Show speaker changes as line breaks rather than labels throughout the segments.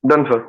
Done sir.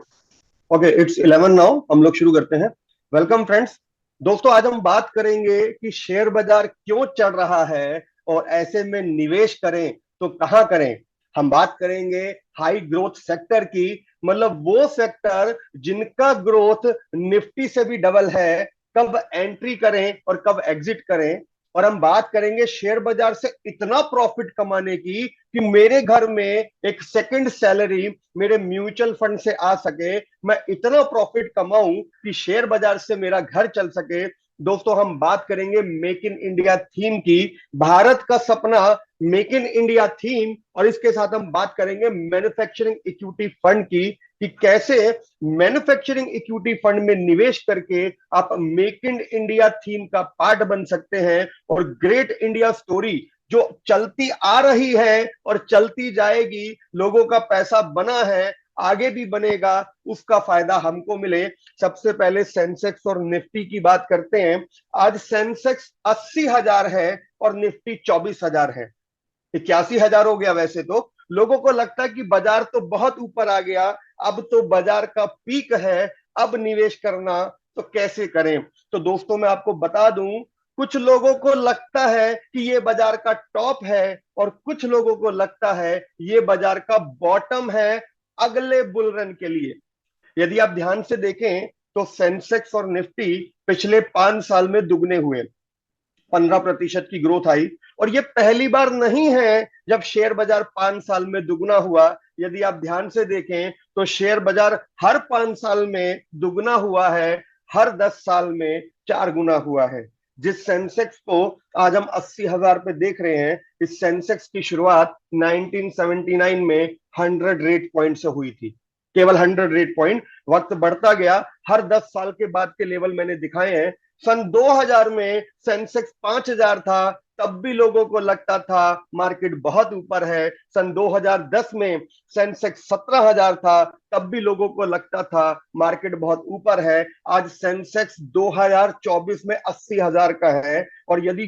Okay, it's 11 now. हम लोग शुरू करते हैं। Welcome friends. दोस्तों, आज हम बात करेंगे कि शेयर बाजार क्यों चढ़ रहा है और ऐसे में निवेश करें तो कहां करें। हम बात करेंगे हाई ग्रोथ सेक्टर की, मतलब वो सेक्टर जिनका ग्रोथ निफ्टी से भी डबल है। कब एंट्री करें और कब एग्जिट करें। और हम बात करेंगे शेयर बाजार से इतना प्रॉफिट कमाने की कि मेरे घर में एक सेकंड सैलरी मेरे म्यूचुअल फंड से आ सके, मैं इतना प्रॉफिट कमाऊं कि शेयर बाजार से मेरा घर चल सके। दोस्तों, हम बात करेंगे मेक इन इंडिया थीम की, भारत का सपना, मेक इन इंडिया थीम। और इसके साथ हम बात करेंगे मैन्युफैक्चरिंग इक्विटी फंड की, कि कैसे मैन्युफैक्चरिंग इक्विटी फंड में निवेश करके आप मेक इन इंडिया थीम का पार्ट बन सकते हैं। और ग्रेट इंडिया स्टोरी जो चलती आ रही है और चलती जाएगी, लोगों का पैसा बना है, आगे भी बनेगा, उसका फायदा हमको मिले। सबसे पहले सेंसेक्स और निफ्टी की बात करते हैं। आज सेंसेक्स 80,000 है और निफ्टी 24,000 है। 81,000 हो गया। वैसे तो लोगों को लगता है कि बाजार तो बहुत ऊपर आ गया, अब तो बाजार का पीक है, अब निवेश करना तो कैसे करें। तो दोस्तों, मैं आपको बता दूं, कुछ लोगों को लगता है कि ये बाजार का टॉप है और कुछ लोगों को लगता है ये बाजार का बॉटम है अगले बुल रन के लिए। यदि आप ध्यान से देखें तो सेंसेक्स और निफ्टी पिछले 5 साल में दुगने हुए, 15% की ग्रोथ आई। और ये पहली बार नहीं है जब शेयर बाजार 5 साल में दुगना हुआ। यदि आप ध्यान से देखें तो शेयर बाजार हर 5 साल में दुगना हुआ है, हर 10 साल में 4 गुना हुआ है। जिस सेंसेक्स को आज हम 80,000 पे देख रहे हैं, इस सेंसेक्स की शुरुआत 1979 में 100 रेट पॉइंट से हुई थी। केवल 100 रेट पॉइंट। वक्त बढ़ता गया, हर 10 साल के बाद के लेवल मैंने दिखाए हैं। सन 2000 में सेंसेक्स 5,000 था, तब भी लोगों को लगता था मार्केट बहुत ऊपर है। सन 2010 में सेंसेक्स 17,000 था, तब भी लोगों को लगता था मार्केट बहुत ऊपर है। आज सेंसेक्स 2024 में 80,000 का है। और यदि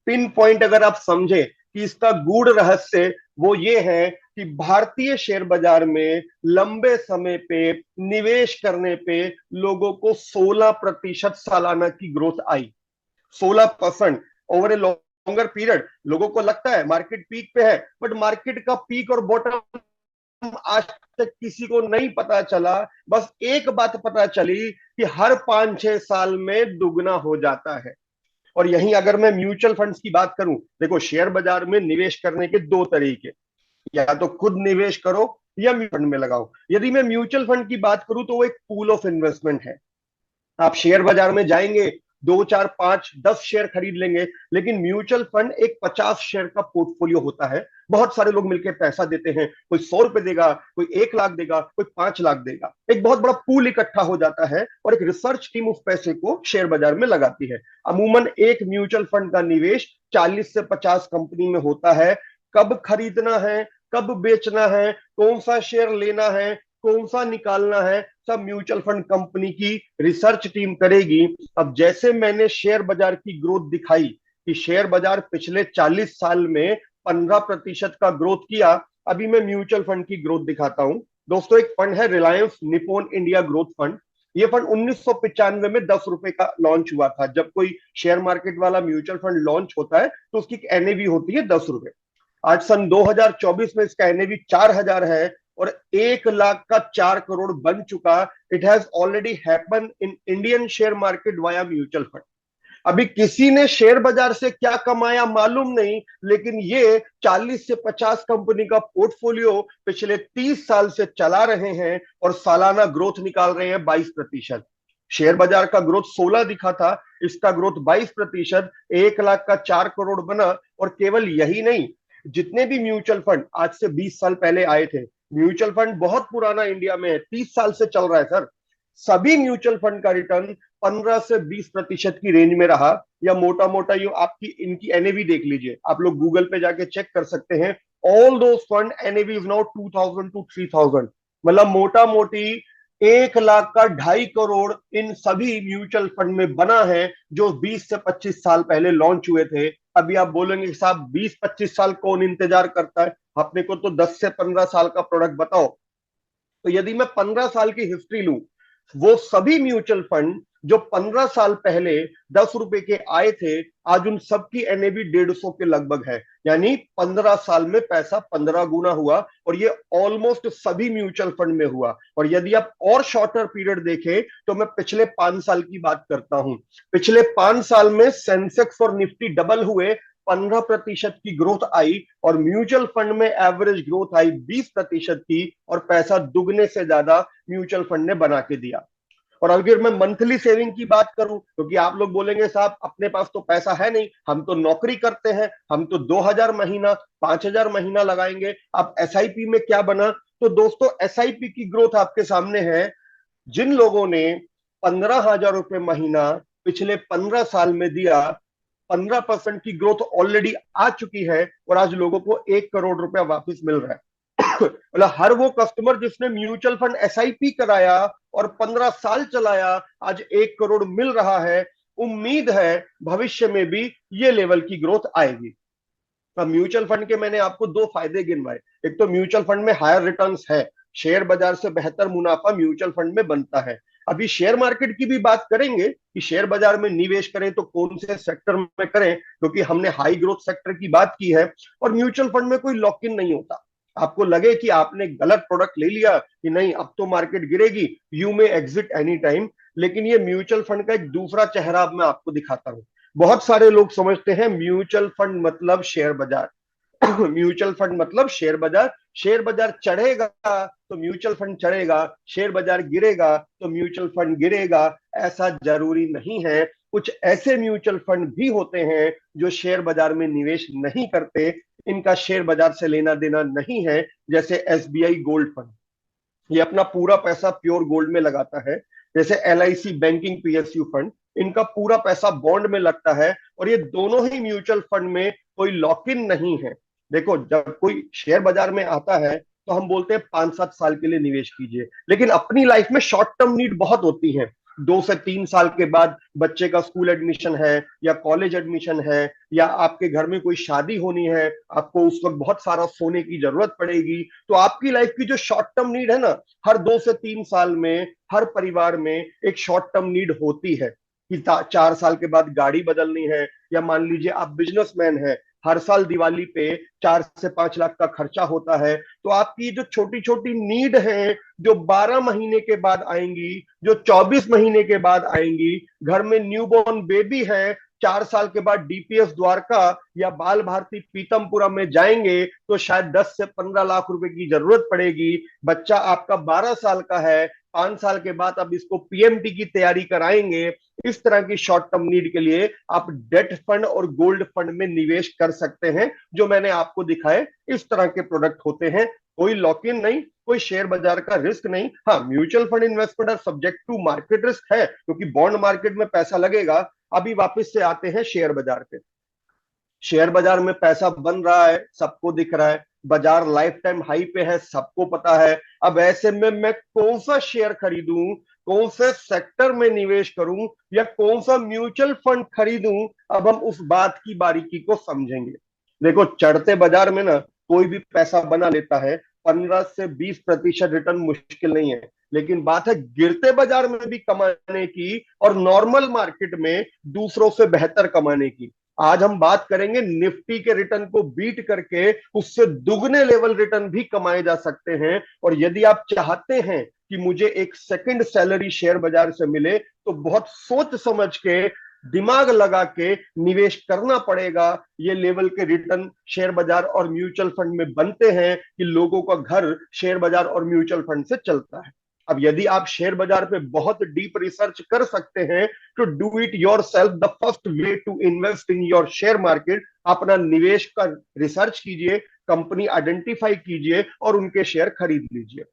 पिन पॉइंट अगर आप समझे कि इसका गूढ़ रहस्य वो ये है कि भारतीय शेयर बाजार में लंबे समय पे निवेश करने पे लोगों को 16% सालाना की growth I. 16% over a longer period. लोगों को लगता है मार्केट पीक पे है, बट मार्केट का पीक और बॉटम आज तक किसी को नहीं पता चला। बस एक बात पता चली कि हर 5-6 साल में दुगना हो जाता है। और यहीं अगर मैं म्यूचुअल फंड्स की बात करूं, देखो शेयर बाजार में निवेश करने के दो तरीके, या तो खुद निवेश करो या म्यूचुअल फंड में लगाओ। यदि मैं म्यूचुअल फंड की बात करूं तो वो एक पूल ऑफ इन्वेस्टमेंट है। आप शेयर बाजार में जाएंगे, 2, 4, 5, 10 शेयर खरीद लेंगे, लेकिन म्यूचुअल फंड एक 50 शेयर का पोर्टफोलियो होता है। बहुत सारे लोग मिलकर पैसा देते हैं, कोई 100 रुपए देगा, कोई 1 लाख देगा, कोई 5 लाख देगा। एक बहुत बड़ा पूल इकट्ठा हो जाता है और एक रिसर्च टीम उस पैसे को शेयर बाजार में लगाती है। अमूमन एक म्यूचुअल फंड का निवेश 40 से 50 कंपनी में होता है। कब खरीदना है, कब बेचना है, कौन सा शेयर लेना है, कौन सा निकालना है, सब म्यूचुअल फंड कंपनी की रिसर्च टीम करेगी। अब जैसे मैंने शेयर बाजार की ग्रोथ दिखाई कि शेयर बाजार पिछले 40 साल में 15% का ग्रोथ किया, अभी मैं म्यूचुअल फंड की ग्रोथ दिखाता हूं। दोस्तों, एक फंड है Reliance Nippon India growth fund. ये फंड 1995 में 10 रुपए का लॉन्च हुआ था। जब कोई शेयर मार्केट वाला म्यूचुअल फंड लॉन्च होता है तो उसकी एनएवी होती है 10 रुपए। आज सन 2024 में इसका एनएवी 4,000 है और 1 लाख का 4 करोड़ बन चुका। It has already happen in Indian share market via mutual fund. अभी किसी ने शेयर बाजार से क्या कमाया मालूम नहीं, लेकिन ये 40 से 50 कंपनी का पोर्टफोलियो पिछले 30 साल से चला रहे हैं और सालाना ग्रोथ निकाल रहे हैं 22%। शेयर बाजार का ग्रोथ 16 दिखा था, इसका ग्रोथ 22%। 1 लाख का 4 करोड़ बना। और केवल यही नहीं, जितने भी म्यूचुअल फंड आज से 20 साल पहले आए थे, म्यूचुअल फंड बहुत पुराना इंडिया में है, 30 साल से चल रहा है सर, सभी म्यूचुअल फंड का रिटर्न 15 से 20% की रेंज में रहा। या मोटा मोटा यूं आपकी इनकी एनएवी देख लीजिए, आप लोग गूगल पे जाके चेक कर सकते हैं। All those fund NAV is now 2,000 to 3,000। मतलब मोटा मोटी 1 लाख का 2.5 करोड़ इन सभी म्यूचुअल फंड में बना है, जो 20 से 25 साल पहले लॉन्च हुए थे। अभी आप बोलेंगे साहब 20-25 साल कौन इंतजार करता है, अपने को तो 10 से 15 साल का प्रोडक्ट बताओ। तो यदि मैं 15 साल की हिस्ट्री लूं, वो सभी म्यूचुअल फंड जो 15 साल पहले 10 रुपए के आए थे, आज उन सबकी एनएवी 150 के लगभग है। यानी 15 साल में पैसा 15 गुना हुआ, और ये ऑलमोस्ट सभी म्यूचुअल फंड में हुआ। और यदि आप और शॉर्टर पीरियड देखें, तो मैं पिछले 5 साल की बात करता हूं। पिछले 5 साल में सेंसेक्स और निफ्टी डबल हुए, 15% की ग्रोथ आई, और म्यूचुअल फंड में एवरेज ग्रोथ आई 20% की, और पैसा दुगने से ज्यादा म्यूचुअल फंड ने बना के दिया। और अगर मैं मंथली सेविंग की बात करूं, क्योंकि आप लोग बोलेंगे साहब अपने पास तो पैसा है नहीं, हम तो नौकरी करते हैं, हम तो 2,000 महीना 5,000 महीना लगाएंगे, अब एसआईपी में क्या बना? तो दोस्तों, एसआईपी की ग्रोथ आपके सामने है। जिन लोगों ने 15,000 रुपए महीना पिछले 15 साल में दिया, 15% की ग्रोथ ऑलरेडी आ चुकी है, और आज लोगों को 1 करोड़ रुपया वापस मिल रहा है। मतलब हर वो कस्टमर जिसने म्यूचुअल फंड एसआईपी कराया और 15 साल चलाया, आज 1 करोड़ मिल रहा है। उम्मीद है भविष्य में भी ये लेवल की ग्रोथ आएगी। अब म्यूचुअल फंड के मैंने आपको दो फायदे गिनवाए। एक तो म्यूचुअल फंड में हायर रिटर्न्स है, शेयर बाजार से बेहतर मुनाफा म्यूचुअल फंड में बनता है। अभी शेयर मार्केट की भी बात करेंगे कि शेयर बाजार में निवेश करें तो कौन से सेक्टर में करें, क्योंकि हमने हाई ग्रोथ सेक्टर की बात की है। और म्यूचुअल फंड में कोई लॉक इन नहीं होता। आपको लगे कि आपने गलत प्रोडक्ट ले लिया कि नहीं अब तो मार्केट गिरेगी, यू में एग्जिट एनी टाइम। लेकिन ये म्यूचुअल फंड का एक दूसरा चेहरा अब मैं आपको दिखाता हूं। बहुत सारे लोग समझते हैं म्यूचुअल फंड मतलब शेयर बाजार। म्यूचुअल फंड मतलब शेयर बाजार, शेयर बाजार चढ़ेगा तो म्यूचुअल फंड चढ़ेगा, शेयर बाजार गिरेगा तो म्यूचुअल फंड गिरेगा। ऐसा जरूरी नहीं है। कुछ ऐसे म्यूचुअल फंड भी होते हैं जो शेयर बाजार में निवेश नहीं करते, इनका शेयर बाजार से लेना देना नहीं है। जैसे एसबीआई गोल्ड फंड, ये अपना पूरा पैसा प्योर गोल्ड में लगाता है। जैसे एलआईसी बैंकिंग पीएसयू फंड, इनका पूरा पैसा बॉन्ड में लगता है। और ये दोनों ही म्यूचुअल फंड में कोई लॉक इन नहीं है। देखो, जब कोई शेयर बाजार में आता है तो हम बोलते हैं 5-7 साल के लिए निवेश कीजिए, लेकिन अपनी लाइफ में शॉर्ट टर्म नीड बहुत होती है। 2 से 3 साल के बाद बच्चे का स्कूल एडमिशन है या कॉलेज एडमिशन है, या आपके घर में कोई शादी होनी है, आपको उस वक्त बहुत सारा सोने की जरूरत पड़ेगी। तो आपकी लाइफ की जो शॉर्ट टर्म नीड है ना, हर 2 से 3 साल में हर परिवार में एक शॉर्ट टर्म नीड होती है कि 4 साल के बाद गाड़ी बदलनी है। या मान लीजिए आप बिजनेसमैन हैं, हर साल दिवाली पे 4 से 5 लाख का खर्चा होता है। तो आपकी जो छोटी छोटी नीड है, जो 12 महीने के बाद आएंगी, जो 24 महीने के बाद आएंगी, घर में न्यूबॉर्न बेबी है, 4 साल के बाद डीपीएस द्वारका या बाल भारती पीतमपुरा में जाएंगे तो शायद 10 से 15 लाख रुपए की जरूरत पड़ेगी। बच्चा आपका 12 साल का है, 5 साल के बाद अब इसको पीएमटी की तैयारी कराएंगे। इस तरह की शॉर्ट टर्म नीड के लिए आप डेट फंड और गोल्ड फंड में निवेश कर सकते हैं, जो मैंने आपको दिखाए इस तरह के प्रोडक्ट होते हैं। कोई लॉक इन नहीं, कोई शेयर बाजार का रिस्क नहीं। हाँ, mutual fund investment are subject to market risk है, क्योंकि बॉन्ड मार्केट में पैसा लगेगा। अभी वापस से आते हैं शेयर बाजार पे। शेयर बाजार में पैसा बन रहा है, सबको दिख रहा है, बाजार लाइफ टाइम हाई पे है, सबको पता है। अब ऐसे में मैं कौन सा शेयर खरीदूं, कौन से सेक्टर में निवेश करूं, या कौन सा म्यूचुअल फंड खरीदूं, अब हम उस बात की बारीकी को समझेंगे। देखो, चढ़ते बाजार में ना कोई भी पैसा बना लेता है, 15 से 20% रिटर्न मुश्किल नहीं है। लेकिन बात है गिरते बाजार में भी कमाने की, और नॉर्मल मार्केट में दूसरों से बेहतर कमाने की। आज हम बात करेंगे निफ्टी के रिटर्न को बीट करके उससे दुगने लेवल रिटर्न भी कमाए जा सकते हैं। और यदि आप चाहते हैं कि मुझे एक सेकंड सैलरी शेयर बाजार से मिले, तो बहुत सोच समझ के, दिमाग लगा के निवेश करना पड़ेगा। ये लेवल के रिटर्न शेयर बाजार और म्यूचुअल फंड में बनते हैं कि लोगों का घर शेयर बाजार और म्यूचुअल फंड से चलता है। अब यदि आप शेयर बाजार पे बहुत डीप रिसर्च कर सकते हैं, तो do it yourself. The first way to invest in your share market, अपना निवेश का रिसर्च कीजिए, कंपनी आइडेंटिफाई कीजिए और उनके शेयर खरीद लीजिए।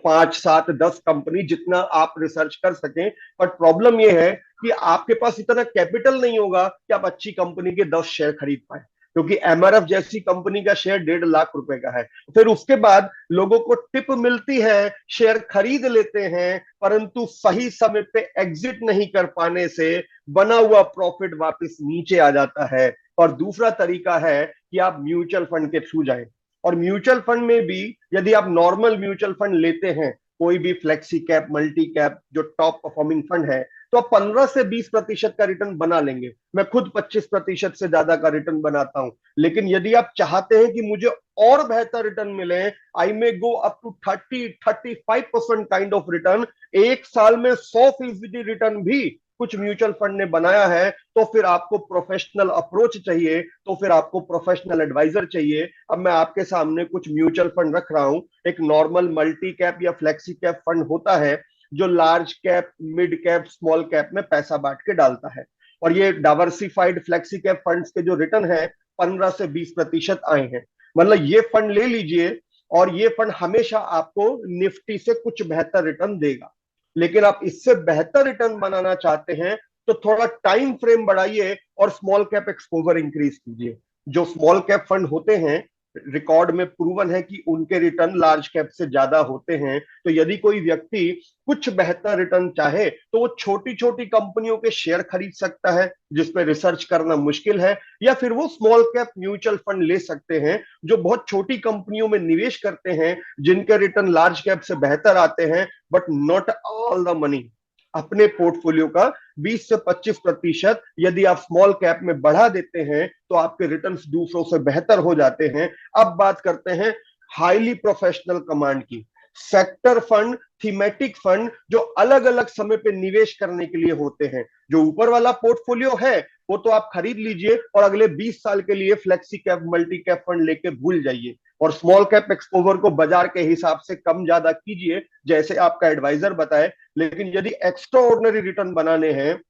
5, 7, 10 कंपनी, जितना आप रिसर्च कर सकें। पर प्रॉब्लम यह है कि आपके पास इतना कैपिटल नहीं होगा कि आप अच्छी कंपनी के 10 शेयर खरीद पाए, क्योंकि एमआरएफ जैसी कंपनी का शेयर 1.5 लाख रुपए का है। फिर उसके बाद लोगों को टिप मिलती है, शेयर खरीद लेते हैं, परंतु सही समय पे एग्जिट नहीं कर पाने से बना हुआ प्रॉफिट वापस नीचे आ जाता है। और दूसरा तरीका है कि आप म्यूचुअल फंड के थ्रू जाएं। और म्यूचुअल फंड में भी यदि आप नॉर्मल म्यूचुअल फंड लेते हैं, कोई भी फ्लेक्सी कैप, मल्टी कैप, जो टॉप परफॉर्मिंग फंड है, तो आप 15 से 20% का रिटर्न बना लेंगे। मैं खुद 25% से ज्यादा का रिटर्न बनाता हूं। लेकिन यदि आप चाहते हैं कि मुझे और बेहतर रिटर्न मिले, I may go up to 30-35% kind of return, एक साल में 100% रिटर्न भी कुछ म्यूचुअल फंड ने बनाया है, तो फिर आपको प्रोफेशनल अप्रोच चाहिए, तो फिर आपको प्रोफेशनल एडवाइजर चाहिए। अब मैं आपके सामने कुछ म्यूचुअल फंड रख रहा हूं। एक नॉर्मल मल्टी कैप या फ्लेक्सी कैप फंड होता है, जो large cap, mid cap, small cap में पैसा बांट के डालता है। और ये डाइवर्सिफाइड फ्लेक्सी कैप फंड्स के जो रिटर्न है, 15 से 20% आए हैं। मतलब ये फंड ले लीजिए, और ये फंड हमेशा आपको निफ्टी से कुछ बेहतर रिटर्न देगा। लेकिन आप इससे बेहतर रिटर्न बनाना चाहते हैं, तो थोड़ा टाइम फ्रेम बढ़ाइए और स्मॉल कैप एक्सपोजर इंक्रीज कीजिए। जो स्मॉल कैप फंड होते हैं, रिकॉर्ड में प्रूवन है कि उनके रिटर्न लार्ज कैप से ज्यादा होते हैं। तो यदि कोई व्यक्ति कुछ बेहतर रिटर्न चाहे, तो वो छोटी छोटी कंपनियों के शेयर खरीद सकता है, जिसपे रिसर्च करना मुश्किल है, या फिर वो स्मॉल कैप म्यूचुअल फंड ले सकते हैं, जो बहुत छोटी कंपनियों में निवेश करते हैं, जिनके रिटर्न लार्ज कैप से बेहतर आते हैं, but not all the money. अपने पोर्टफोलियो का 20 से 25% यदि आप स्मॉल कैप में बढ़ा देते हैं, तो आपके रिटर्न्स दूसरों से बेहतर हो जाते हैं। अब बात करते हैं हाईली प्रोफेशनल कमांड की। सेक्टर फंड, थीमेटिक फंड, जो अलग अलग समय पे निवेश करने के लिए होते हैं। जो ऊपर वाला पोर्टफोलियो है, वो तो आप खरीद लीजिए और अगले 20 साल के लिए flexi cap, multi cap fund लेके भूल जाइए। और स्मॉल कैप एक्सपोजर को बाजार के हिसाब से कम ज्यादा कीजिए, जैसे आपका एडवाइजर बताए। लेकिन यदि एक्स्ट्रा ऑर्डिनरी रिटर्न बनाने हैं,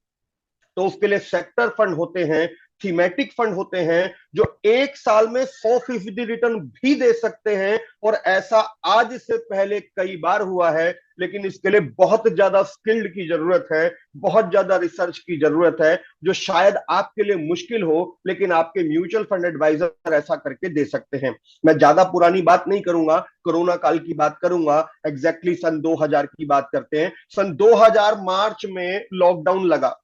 तो उसके लिए सेक्टर फंड होते हैं, थीमेटिक फंड होते हैं, जो एक साल में 100% रिटर्न भी दे सकते हैं। और ऐसा आज से पहले कई बार हुआ है। लेकिन इसके लिए बहुत ज्यादा स्किल्ड की जरूरत है, बहुत ज्यादा रिसर्च की जरूरत है, जो शायद आपके लिए मुश्किल हो, लेकिन आपके म्यूचुअल फंड एडवाइजर ऐसा करके दे सकते हैं। मैं ज्यादा पुरानी बात नहीं करूंगा, कोरोना काल की बात करूंगा। एग्जैक्टली सन 2000 की बात करते हैं। सन 2000 मार्च में लॉकडाउन लगा।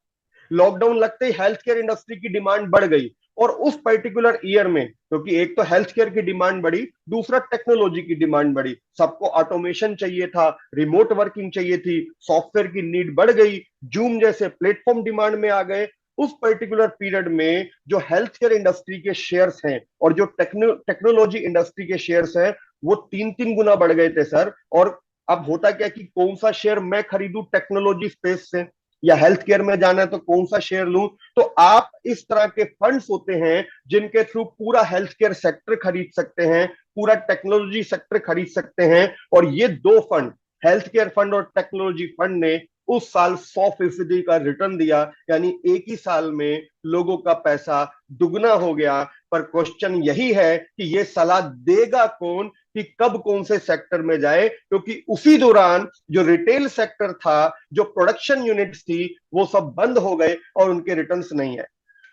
लॉकडाउन लगते ही हेल्थ केयर इंडस्ट्री की डिमांड बढ़ गई। और उस पर्टिकुलर ईयर में, क्योंकि एक तो हेल्थ केयर की डिमांड बढ़ी, दूसरा टेक्नोलॉजी की डिमांड बढ़ी, सबको ऑटोमेशन चाहिए था, रिमोट वर्किंग चाहिए थी, सॉफ्टवेयर की नीड बढ़ गई, जूम जैसे प्लेटफॉर्म डिमांड में आ गए। उस पर्टिकुलर पीरियड में जो हेल्थ केयर इंडस्ट्री के शेयर्स हैं और जो टेक्नोलॉजी इंडस्ट्री के शेयर्स हैं, वो 3-3 गुना बढ़ गए थे सर। और अब होता क्या कि कौन सा शेयर मैं खरीदूं टेक्नोलॉजी स्पेस से, या हेल्थ केयर में जाना है तो कौन सा शेयर लूं। तो आप इस तरह के फंड्स होते हैं, जिनके थ्रू पूरा हेल्थ केयर सेक्टर खरीद सकते हैं, पूरा टेक्नोलॉजी सेक्टर खरीद सकते हैं। और ये दो फंड, हेल्थ केयर फंड और टेक्नोलॉजी फंड ने उस साल 100% का रिटर्न दिया। यानी एक ही साल में लोगों का पैसा दुगना हो गया। पर क्वेश्चन यही है कि ये सलाह देगा कौन कि कब कौन से सेक्टर में जाए, क्योंकि उसी दौरान जो रिटेल सेक्टर था, जो प्रोडक्शन यूनिट्स थी, वो सब बंद हो गए और उनके रिटर्न्स नहीं है।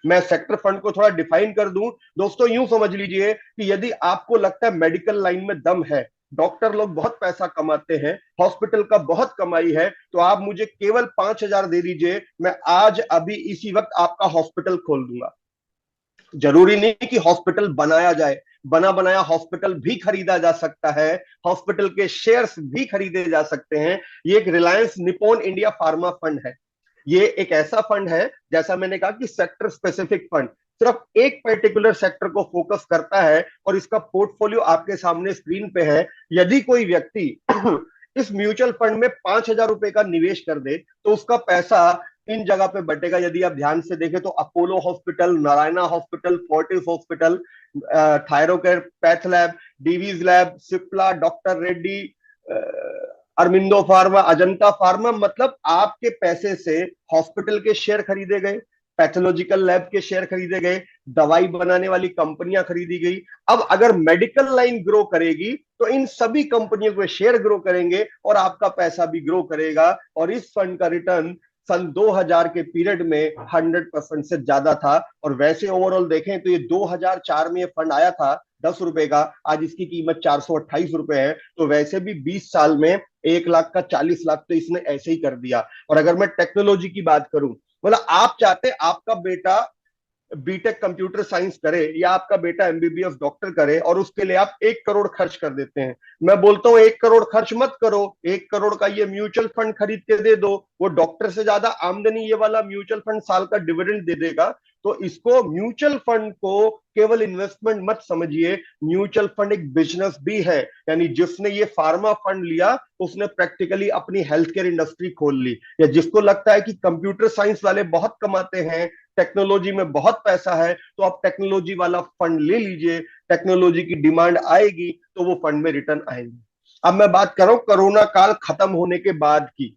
मैं सेक्टर फंड को थोड़ा डिफाइन कर दूं। दोस्तों, यूं समझ लीजिए कि यदि आपको लगता है मेडिकल लाइन में दम है, डॉक्टर लोग बहुत पैसा कमाते हैं, हॉस्पिटल का बहुत कमाई है, तो आप मुझे केवल 5,000 दे दीजिए, मैं आज अभी इसी वक्त आपका हॉस्पिटल खोल दूंगा। जरूरी नहीं कि हॉस्पिटल बनाया जाए, बना बनाया हॉस्पिटल भी खरीदा जा सकता है, हॉस्पिटल के शेयर्स भी खरीदे जा सकते हैं। ये एक Reliance Nippon India pharma fund है। ये एक ऐसा फंड है, जैसा मैंने कहा कि सेक्टर स्पेसिफिक फंड, सिर्फ एक पर्टिकुलर सेक्टर को फोकस करता है। और इसका पोर्टफोलियो आपके सामने स्क्रीन पे है। यदि कोई व्यक्ति इस म्यूचुअल फंड में 5,000 रुपए का निवेश कर दे, तो उसका पैसा इन जगह पे बटेगा। यदि आप ध्यान से देखें तो Apollo hospital, Narayana hospital, Fortis hospital, Thyrocare, path lab, Divi's lab, Cipla, doctor Reddy, Aurobindo pharma, Ajanta pharma, मतलब आपके पैसे से हॉस्पिटल के शेयर खरीदे गए, पैथोलॉजिकल लैब के शेयर खरीदे गए, दवाई बनाने वाली कंपनियां खरीदी गई। अब अगर मेडिकल लाइन ग्रो करेगी, तो इन सभी कंपनियों के शेयर ग्रो करेंगे और आपका पैसा भी ग्रो करेगा। और इस फंड का रिटर्न सन 2000 के पीरियड में 100% से ज्यादा था। और वैसे ओवरऑल देखें तो ये 2004 में ये फंड आया था 10 रुपए का, आज इसकी कीमत 428 रुपए है। तो वैसे भी 20 साल में 1 लाख का 40 लाख तो इसने ऐसे ही कर दिया। और अगर मैं टेक्नोलॉजी की बात करूं, मतलब आप चाहते आपका बेटा बीटेक कंप्यूटर साइंस करे या आपका बेटा एमबीबीएस डॉक्टर करे और उसके लिए आप 1 करोड़ खर्च कर देते हैं। मैं बोलता हूं 1 करोड़ खर्च मत करो, 1 करोड़ का ये म्यूचुअल फंड खरीद के दे दो, वो डॉक्टर से ज्यादा आमदनी ये वाला म्यूचुअल फंड साल का डिविडेंड दे देगा। तो इसको म्यूचुअल फंड को केवल इन्वेस्टमेंट मत समझिए, म्यूचुअल फंड एक बिजनेस भी है। यानी जिसने ये फार्मा फंड लिया उसने प्रैक्टिकली अपनी हेल्थ केयर इंडस्ट्री खोल ली। या जिसको लगता है कि कंप्यूटर साइंस वाले बहुत कमाते हैं, टेक्नोलॉजी में बहुत पैसा है, तो आप टेक्नोलॉजी वाला फंड ले लीजिए, टेक्नोलॉजी की डिमांड आएगी तो वो फंड में रिटर्न आएंगे। अब मैं बात कर रहा हूं कोरोना काल खत्म होने के बाद की।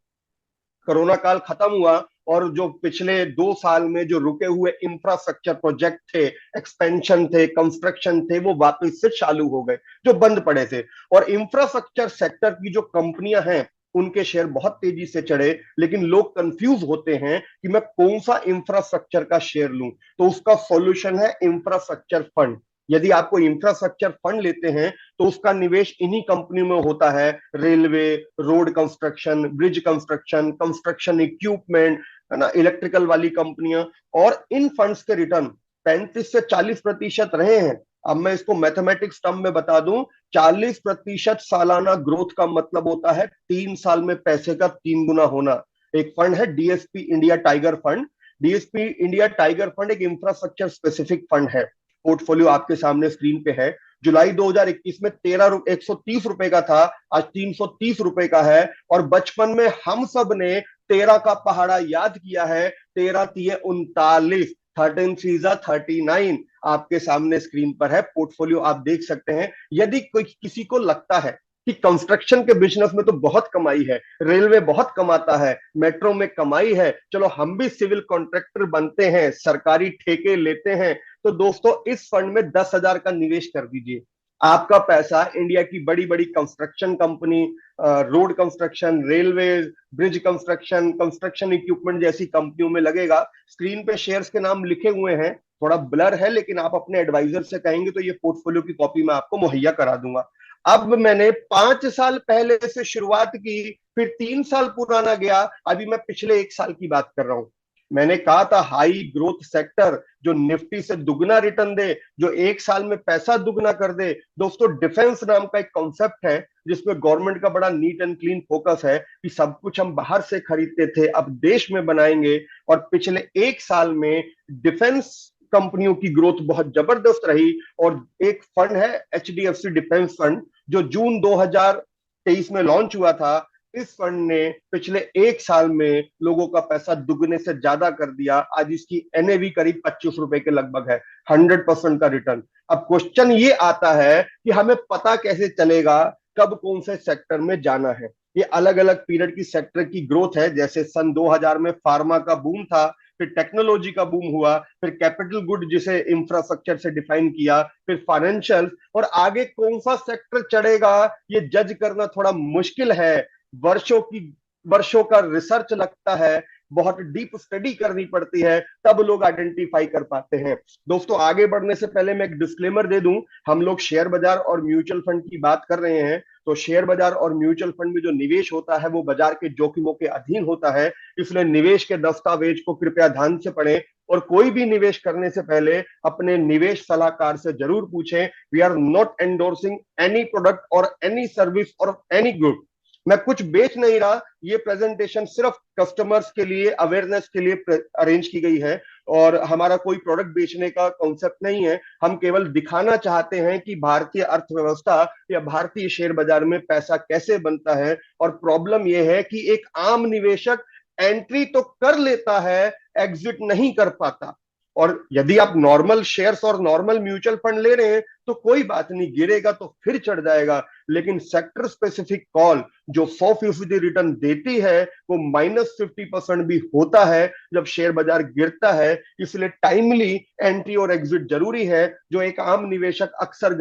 कोरोना काल खत्म हुआ और जो पिछले 2 साल में जो रुके हुए इंफ्रास्ट्रक्चर प्रोजेक्ट थे, एक्सपेंशन थे, कंस्ट्रक्शन थे, वो वापस से चालू हो गए जो बंद पड़े थे। और इंफ्रास्ट्रक्चर सेक्टर की जो कंपनियां हैं उनके शेयर बहुत तेजी से चढ़े। लेकिन लोग कंफ्यूज होते हैं कि मैं कौन सा इंफ्रास्ट्रक्चर का शेयर लूं, तो उसका सॉल्यूशन है इंफ्रास्ट्रक्चर फंड। यदि आपको इंफ्रास्ट्रक्चर फंड लेते हैं तो उसका निवेश इन्हीं कंपनियों में होता है, railway, road construction, bridge construction, construction equipment, है ना, इलेक्ट्रिकल वाली कंपनियां। और इन फंड्स के रिटर्न 35 से 40% रहे हैं। अब मैं इसको मैथमेटिक्स टर्म में बता दूं, 40% सालाना ग्रोथ का मतलब होता है 3 साल में पैसे का 3 गुना होना। एक फंड है DSP India tiger fund. DSP India tiger fund एक इंफ्रास्ट्रक्चर स्पेसिफिक फंड है। पोर्टफोलियो आपके सामने स्क्रीन पे है। जुलाई 2021 में 130 रुपए का था, आज 330 रुपए का है। और बचपन में हम सब ने 13 का पहाड़ा याद किया है, 13 3 39, 13 3 39 आपके सामने स्क्रीन पर है। पोर्टफोलियो आप देख सकते हैं। यदि कोई किसी को लगता है कि कंस्ट्रक्शन के बिजनेस में तो बहुत कमाई है, रेलवे बहुत कमाता है, मेट्रो में कमाई है, चलो हम भी सिविल कॉन्ट्रैक्टर बनते हैं, सरकारी ठेके लेते हैं, तो दोस्तों इस फंड में 10,000 का निवेश कर दीजिए। आपका पैसा इंडिया की बड़ी बड़ी construction company, road construction, railway, bridge construction, construction equipment जैसी कंपनियों में लगेगा। स्क्रीन पे शेयर्स के नाम लिखे हुए हैं, थोड़ा ब्लर है, लेकिन आप अपने एडवाइजर से कहेंगे तो ये पोर्टफोलियो की कॉपी मैं आपको मुहैया करा दूंगा। अब मैंने 5 साल पहले से शुरुआत की, फिर 3 साल पुराना गया, अभी मैं पिछले 1 साल की बात कर रहा हूं। मैंने कहा था हाई ग्रोथ सेक्टर जो निफ्टी से दुगना रिटर्न दे, जो 1 साल में पैसा दुगना कर दे। दोस्तों डिफेंस नाम का एक कॉन्सेप्ट है जिसमें गवर्नमेंट का बड़ा नीट एंड क्लीन फोकस है कि सब कुछ हम बाहर से खरीदते थे अब देश में बनाएंगे। और पिछले 1 साल में डिफेंस कंपनियों की ग्रोथ बहुत जबरदस्त रही। और एक फंड है एचडीएफसी डिफेंस फंड जो जून 2023 में लॉन्च हुआ था। इस फंड ने पिछले 1 साल में लोगों का पैसा दुगने से ज्यादा कर दिया। आज इसकी एनएवी करीब 25 रुपए के लगभग है, 100% का रिटर्न। अब क्वेश्चन ये आता है कि हमें पता कैसे चलेगा कब कौन से सेक्टर में जाना है। ये अलग अलग पीरियड की सेक्टर की ग्रोथ है। जैसे सन 2000 में फार्मा का बूम था, फिर टेक्नोलॉजी का बूम हुआ, फिर कैपिटल गुड जिसे इंफ्रास्ट्रक्चर से डिफाइन किया, फिर फाइनेंशियल। और आगे कौन सा सेक्टर चढ़ेगा ये जज करना थोड़ा मुश्किल है। वर्षों की वर्षों का रिसर्च लगता है, बहुत डीप स्टडी करनी पड़ती है, तब लोग आइडेंटिफाई कर पाते हैं। दोस्तों आगे बढ़ने से पहले मैं एक डिस्क्लेमर दे दूं, हम लोग शेयर बाजार और म्यूचुअल फंड की बात कर रहे हैं। तो शेयर बाजार और म्यूचुअल फंड में जो निवेश होता है वो बाजार के जोखिमों के अधीन होता है। इसलिए निवेश के दस्तावेज को कृपया ध्यान से पढ़ें और कोई भी निवेश करने से पहले अपने निवेश सलाहकार से जरूर पूछें। We are not endorsing any product और एनी सर्विस और एनी गुड। मैं कुछ बेच नहीं रहा, ये प्रेजेंटेशन सिर्फ कस्टमर्स के लिए अवेयरनेस के लिए अरेंज की गई है और हमारा कोई प्रोडक्ट बेचने का कॉन्सेप्ट नहीं है। हम केवल दिखाना चाहते हैं कि भारतीय अर्थव्यवस्था या भारतीय शेयर बाजार में पैसा कैसे बनता है। और प्रॉब्लम यह है कि एक आम निवेशक एंट्री तो कर लेता है, एग्जिट नहीं कर पाता। और यदि आप नॉर्मल शेयर्स और नॉर्मल म्यूचुअल फंड ले रहे हैं तो कोई बात नहीं, गिरेगा तो फिर चढ़ जाएगा। लेकिन सेक्टर स्पेसिफिक कॉल जो 100% रिटर्न देती है वो -50% भी होता है जब शेयर बाजार गिरता है। इसलिए टाइमली एंट्री और एग्जिट जरूरी है, जो एक आम निवेशक अक्सर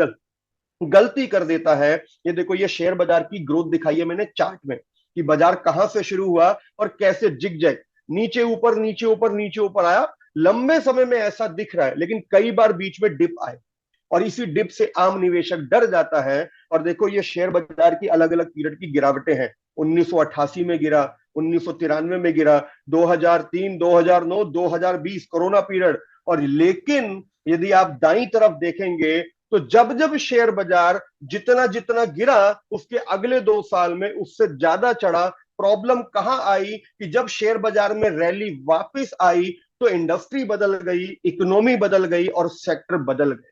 गलती कर देता है। ये देखो, ये शेयर बाजार की ग्रोथ दिखाई है मैंने चार्ट में कि बाजार कहां से शुरू हुआ और कैसे जिगजैग नीचे ऊपर नीचे ऊपर नीचे ऊपर आया। लंबे समय में ऐसा दिख रहा है, लेकिन कई बार बीच में डिप आए और इसी डिप से आम निवेशक डर जाता है। और देखो ये शेयर बाजार की अलग अलग पीरियड की गिरावटें हैं। 1988 में गिरा, 1993 में गिरा, 2003, 2009, 2020 कोरोना पीरियड, और लेकिन यदि आप दाईं तरफ देखेंगे तो जब जब शेयर बाजार जितना जितना गिरा उसके अगले 2 साल में उससे ज्यादा चढ़ा। प्रॉब्लम कहां आई कि जब शेयर बाजार में रैली वापस आई तो इंडस्ट्री बदल गई, इकोनॉमी बदल गई और सेक्टर बदल गए।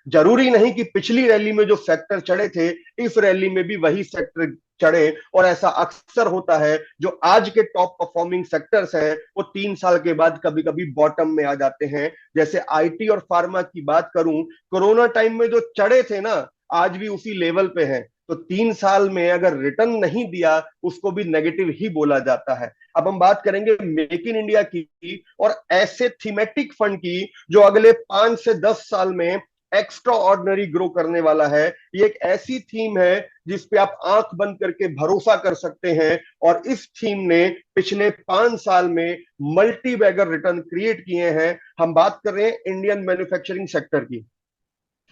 जरूरी नहीं कि पिछली रैली में जो सेक्टर चढ़े थे इस रैली में भी वही सेक्टर चढ़े, और ऐसा अक्सर होता है। जो आज के टॉप परफॉर्मिंग सेक्टर्स हैं वो 3 साल के बाद कभी कभी बॉटम में आ जाते हैं। जैसे आईटी और फार्मा की बात करूं, कोरोना टाइम में जो चढ़े थे ना, आज भी उसी लेवल पे हैं। तो 3 साल में अगर रिटर्न नहीं दिया उसको भी नेगेटिव ही बोला जाता है। अब हम बात करेंगे मेक इन इंडिया की और ऐसे थीमेटिक फंड की जो अगले 5 से 10 साल में एक्स्ट्रा ऑर्डिनरी ग्रो करने वाला है। ये एक ऐसी थीम है जिसपे आप आंख बंद करके भरोसा कर सकते हैं, और इस थीम ने पिछले 5 साल में मल्टी बैगर रिटर्न क्रिएट किए हैं। हम बात कर रहे हैं इंडियन मैन्युफैक्चरिंग सेक्टर की।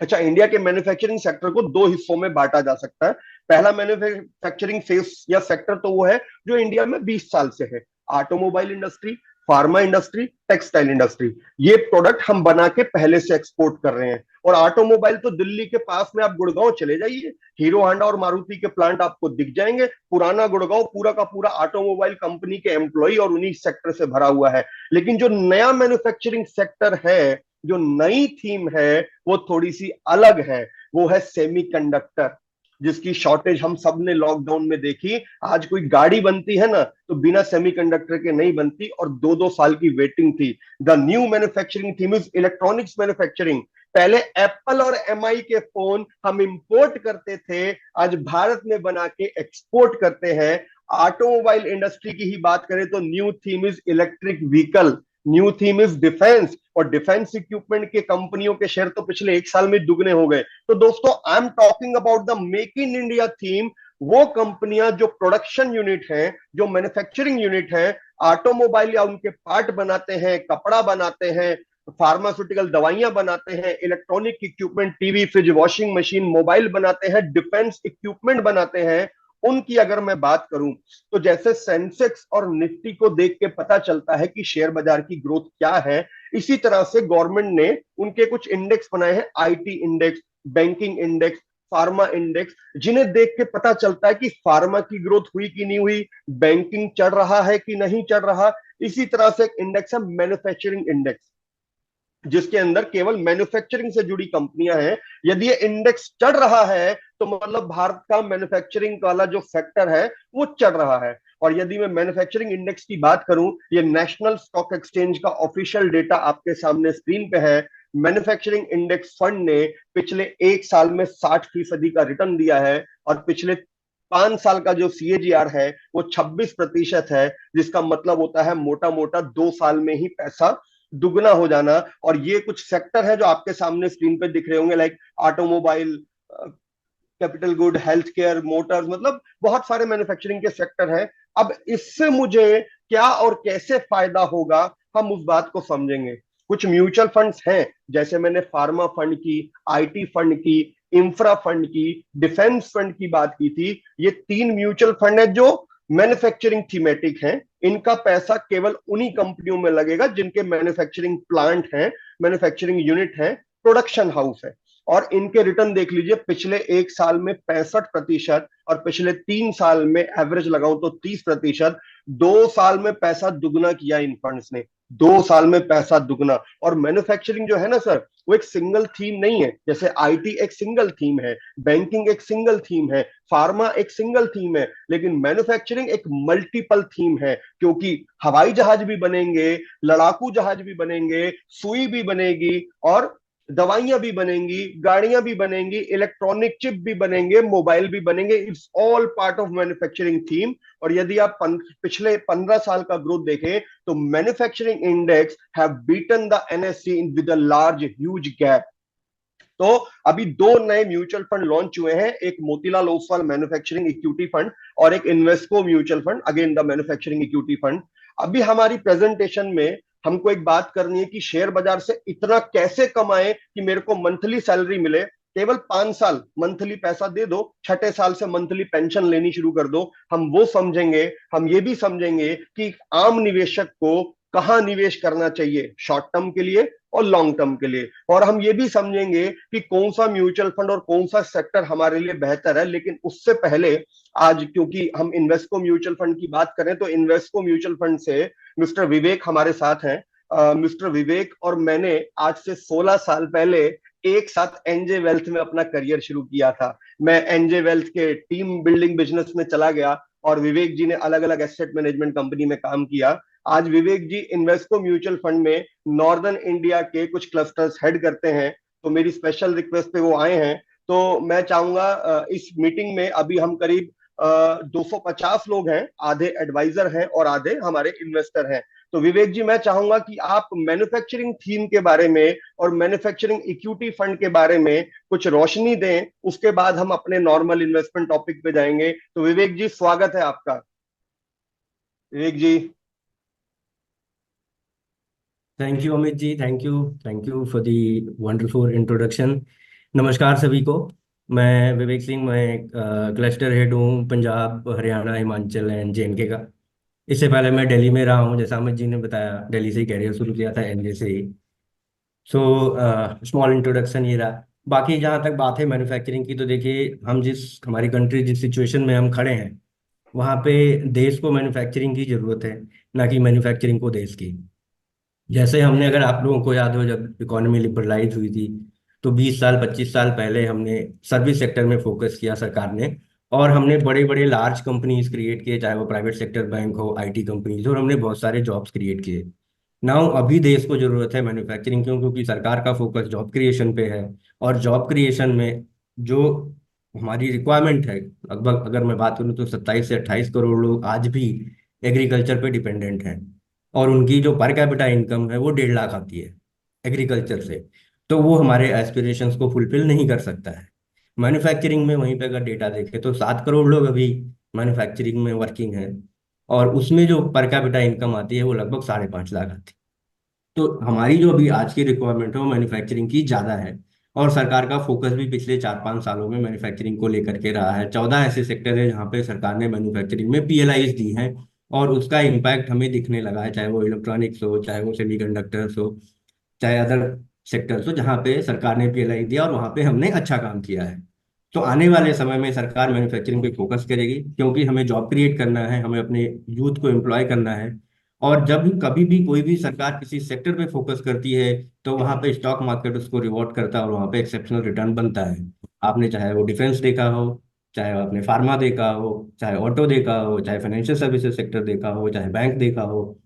अच्छा, इंडिया के मैन्युफैक्चरिंग सेक्टर को दो हिस्सों में बांटा जा सकता है। पहला मैन्युफैक्चरिंग फेस या सेक्टर तो वो है जो इंडिया में 20 साल से है। Automobile industry, pharma industry, textile industry, ये प्रोडक्ट हम बना के पहले से एक्सपोर्ट कर रहे हैं। और ऑटोमोबाइल तो दिल्ली के पास में आप गुड़गांव चले जाइए, हीरो होंडा और मारुति के प्लांट आपको दिख जाएंगे। पुराना गुड़गांव पूरा का पूरा ऑटोमोबाइल कंपनी के एम्प्लॉय और उन्हीं सेक्टर से भरा हुआ है। लेकिन जो नया मैन्युफैक्चरिंग सेक्टर है, जो नई थीम है, वो थोड़ी सी अलग है। वो है सेमीकंडक्टर, जिसकी शॉर्टेज हम सब ने लॉकडाउन में देखी। आज कोई गाड़ी बनती है ना तो बिना सेमीकंडक्टर के नहीं बनती, और 2-2 साल की वेटिंग थी। The new manufacturing theme is electronics manufacturing. पहले एप्पल और एमआई के फोन हम इंपोर्ट करते थे, आज भारत में बना के एक्सपोर्ट करते हैं। ऑटोमोबाइल इंडस्ट्री की ही बात करें तो new theme is electric vehicle, new theme is defence, और डिफेंस इक्विपमेंट के कंपनियों के शेयर तो पिछले 1 साल में दुगने हो गए। तो दोस्तों, I am talking about the make in India theme. वो कंपनियां जो प्रोडक्शन यूनिट है, जो मैन्युफैक्चरिंग यूनिट है, ऑटोमोबाइल या उनके पार्ट बनाते हैं, कपड़ा बनाते हैं, फार्मास्यूटिकल दवाइयां बनाते हैं, electronic equipment, TV, fridge, washing machine, mobile बनाते हैं, डिफेंस इक्विपमेंट बनाते हैं, उनकी अगर मैं बात करूं तो जैसे सेंसेक्स और निफ्टी को देख के पता चलता है कि शेयर बाजार की ग्रोथ क्या है, इसी तरह से गवर्नमेंट ने उनके कुछ इंडेक्स बनाए हैं, IT index, banking index, pharma index, जिन्हें देख के पता चलता है कि फार्मा की ग्रोथ हुई कि नहीं हुई, बैंकिंग चढ़ रहा है कि नहीं चढ़ रहा। इसी तरह से एक इंडेक्स है मैन्युफैक्चरिंग इंडेक्स, जिसके अंदर केवल मैन्युफैक्चरिंग से जुड़ी कंपनियां हैं। यदि ये इंडेक्स चढ़ रहा है तो मतलब भारत का मैन्युफैक्चरिंग वाला जो सेक्टर है वो चढ़ रहा है। और यदि मैं मैन्युफैक्चरिंग इंडेक्स की बात करूं, ये नेशनल स्टॉक एक्सचेंज का ऑफिशियल डेटा आपके सामने स्क्रीन पे है। मैन्युफैक्चरिंग इंडेक्स फंड ने पिछले 1 साल में 60% का रिटर्न दिया है, और पिछले 5 साल का जो सीएजीआर है वो 26% है, जिसका मतलब होता है मोटा मोटा 2 साल में ही पैसा दुगना हो जाना। और ये कुछ सेक्टर है जो आपके सामने स्क्रीन पे दिख रहे होंगे, like automobile, capital good, health care, Motors, मतलब बहुत सारे मैन्युफैक्चरिंग के सेक्टर हैं। अब इससे मुझे क्या और कैसे फायदा होगा, हम उस बात को समझेंगे। कुछ म्यूचुअल फंड्स हैं, जैसे मैंने फार्मा फंड की, आईटी फंड की, इंफ्रा फंड की, डिफेंस फंड की बात की थी। ये 3 म्यूचुअल फंड है जो मैन्युफैक्चरिंग थीमेटिक हैं। इनका पैसा केवल उन्हीं कंपनियों में लगेगा जिनके मैन्युफैक्चरिंग प्लांट हैं, मैन्युफैक्चरिंग यूनिट है, प्रोडक्शन हाउस है। और इनके रिटर्न देख लीजिए, पिछले 1 साल में 65% और पिछले 3 साल में एवरेज लगाऊं तो 30%। 2 साल में पैसा दुगना किया इन फंड्स ने, 2 साल में पैसा दुगना। और मैन्युफैक्चरिंग जो है ना सर, वो एक सिंगल थीम नहीं है। जैसे आईटी एक सिंगल थीम है, बैंकिंग एक सिंगल थीम है, फार्मा एक सिंगल थीम है, लेकिन मैन्युफैक्चरिंग एक मल्टीपल थीम है। क्योंकि हवाई जहाज भी बनेंगे, लड़ाकू जहाज भी बनेंगे, सुई भी बनेगी, और दवाइयां भी बनेंगी, गाड़ियां भी बनेंगी, इलेक्ट्रॉनिक चिप भी बनेंगे, मोबाइल भी बनेंगे। It's all part of manufacturing theme. और यदि आप पिछले 15 साल का ग्रोथ देखें तो manufacturing index have beaten the NSC with a large huge gap. तो अभी 2 नए म्यूचुअल फंड लॉन्च हुए हैं, एक Motilal Oswal manufacturing equity fund और एक Invesco mutual fund, again the manufacturing equity fund. अभी हमारी प्रेजेंटेशन में हमको एक बात करनी है कि शेयर बाजार से इतना कैसे कमाएं कि मेरे को मंथली सैलरी मिले। केवल 5 साल मंथली पैसा दे दो, छठे साल से मंथली पेंशन लेनी शुरू कर दो। हम वो समझेंगे, हम ये भी समझेंगे कि आम निवेशक को कहाँ निवेश करना चाहिए शॉर्ट टर्म के लिए और लॉन्ग टर्म के लिए, और हम ये भी समझेंगे कि कौन सा म्यूचुअल फंड और कौन सा सेक्टर हमारे लिए बेहतर है। लेकिन उससे पहले आज क्योंकि हम इन्वेस्को म्यूचुअल फंड की बात करें तो इन्वेस्को म्यूचुअल फंड से मिस्टर विवेक हमारे साथ हैं। मिस्टर विवेक और मैंने आज से 16 साल पहले एक साथ एनजे वेल्थ में अपना करियर शुरू किया था। मैं एनजे वेल्थ के टीम बिल्डिंग बिजनेस में चला गया और विवेक जी ने अलग अलग एसेट मैनेजमेंट कंपनी में काम किया। आज विवेक जी इन्वेस्को म्यूचुअल फंड में नॉर्दर्न इंडिया के कुछ क्लस्टर्स हेड करते हैं, तो मेरी स्पेशल रिक्वेस्ट पे वो आए हैं। तो मैं चाहूंगा इस मीटिंग में अभी हम करीब 250 लोग हैं, आधे एडवाइजर हैं और आधे हमारे इन्वेस्टर हैं। तो विवेक जी मैं चाहूंगा कि आप मैन्युफैक्चरिंग थीम के बारे में और मैन्युफैक्चरिंग इक्विटी फंड के बारे में कुछ रोशनी दें, उसके बाद हम अपने नॉर्मल इन्वेस्टमेंट टॉपिक पे जाएंगे। तो विवेक जी स्वागत है आपका। Vivek ji.
Thank you Amit ji. Thank you for the wonderful introduction. नमस्कार सभी को। मैं विवेक सिंह, मैं क्लस्टर हेड हूँ पंजाब, हरियाणा, हिमाचल एंड जेएंडके का। इससे पहले मैं दिल्ली में रहा हूँ, जैसा अमित जी ने बताया, दिल्ली से ही कैरियर शुरू किया था, एनजे से ही। सो स्मॉल इंट्रोडक्शन ये रहा। बाकी जहाँ तक बात है मैन्युफैक्चरिंग की, तो देखिए हम हमारी कंट्री जिस सिचुएशन में हम खड़े हैं, वहाँ पे देश को मैन्युफैक्चरिंग की ज़रूरत है, ना कि मैन्युफैक्चरिंग को देश की। जैसे हमने, अगर आप लोगों को याद हो, जब इकोनॉमी लिबरलाइज हुई थी, तो 20 साल 25 साल पहले हमने सर्विस सेक्टर में फोकस किया सरकार ने, और हमने बड़े बड़े लार्ज कंपनीज क्रिएट किए, चाहे वो प्राइवेट सेक्टर बैंक हो, आईटी कंपनीज, और हमने बहुत सारे जॉब्स क्रिएट किए। नाउ अभी देश को जरूरत है मैन्युफैक्चरिंग क्यों? क्योंकि सरकार का फोकस जॉब क्रिएशन पे है। और जॉब क्रिएशन में जो हमारी रिक्वायरमेंट है, लगभग अगर मैं बात करूँ तो 27 से 28 करोड़ लोग आज भी एग्रीकल्चर पे डिपेंडेंट हैं। और उनकी जो पर कैपिटा इनकम है वो 1.5 लाख आती है एग्रीकल्चर से। तो वो हमारे एस्पिरेशंस को फुलफिल नहीं कर सकता है। मैन्युफैक्चरिंग में वहीं पे अगर डेटा देखें तो 7 करोड़ लोग अभी मैन्युफैक्चरिंग में वर्किंग हैं, और उसमें जो पर कैपिटा इनकम आती है वो लगभग 5.5 लाख आती है। तो हमारी जो अभी आज की रिक्वायरमेंट है वो मैन्युफैक्चरिंग की ज़्यादा है। और सरकार का फोकस भी पिछले 4 5 सालों में मैन्युफैक्चरिंग को लेकर के रहा है। 14 ऐसे सेक्टर है जहाँ पे सरकार ने मैन्युफैक्चरिंग में पीएलआईज दी हैं, और उसका इम्पैक्ट हमें दिखने लगा है, चाहे वो इलेक्ट्रॉनिक्स हो, चाहे वो सेमीकंडक्टर्स हो, चाहे अदर सेक्टर्स हो, जहाँ पे सरकार ने पीएलआई दिया और वहाँ पे हमने अच्छा काम किया है। तो आने वाले समय में सरकार मैन्युफैक्चरिंग पे फोकस करेगी, क्योंकि हमें जॉब क्रिएट करना है, हमें अपने यूथ को एम्प्लॉय करना है। और जब भी कभी भी कोई भी सरकार किसी सेक्टर पे फोकस करती है, तो वहाँ पे स्टॉक मार्केट उसको रिवॉर्ड करता है और वहाँ पे एक्सेप्शनल रिटर्न बनता है। आपने चाहे वो डिफेंस देखा हो, चाहे आपने फार्मा देखा हो, चाहे ऑटो देखा हो, चाहे फाइनेंशियल सर्विसेज सेक्टर देखा हो, चाहे बैंक देखा हो,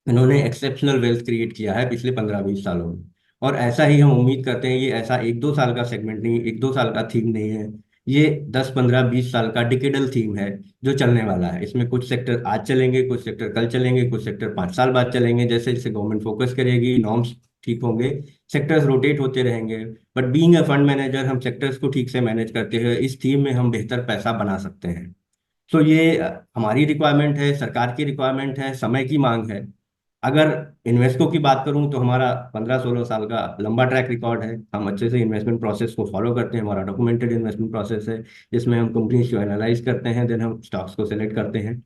इन्होंने एक्सेप्शनल वेल्थ क्रिएट किया है पिछले 15 20 सालों में। और ऐसा ही हम उम्मीद करते हैं, ये ऐसा 1 2 साल का सेगमेंट नहीं, 1 2 साल का थीम नहीं है। ये 10 15 20 साल का डिकेडल थीम है जो चलने वाला है। इसमें कुछ सेक्टर आज चलेंगे, कुछ सेक्टर कल चलेंगे, कुछ सेक्टर 5 साल बाद चलेंगे। जैसे जैसे गवर्नमेंट फोकस करेगी, नॉर्म्स ठीक होंगे, सेक्टर्स रोटेट होते रहेंगे। But being a fund manager, हम सेक्टर्स को ठीक से मैनेज करते हुए इस थीम में हम बेहतर पैसा बना सकते हैं। तो ये हमारी रिक्वायरमेंट है, सरकार की रिक्वायरमेंट है, समय की मांग है। अगर इन्वेस्टको की बात करूं तो हमारा 15 16 साल का लंबा ट्रैक रिकॉर्ड है। हम अच्छे से इन्वेस्टमेंट प्रोसेस को फॉलो करते हैं, हमारा डॉक्यूमेंटेड इन्वेस्टमेंट प्रोसेस है, जिसमें हम कंपनीज को एनालाइज करते हैं, देन हम स्टॉक्स को सेलेक्ट करते हैं।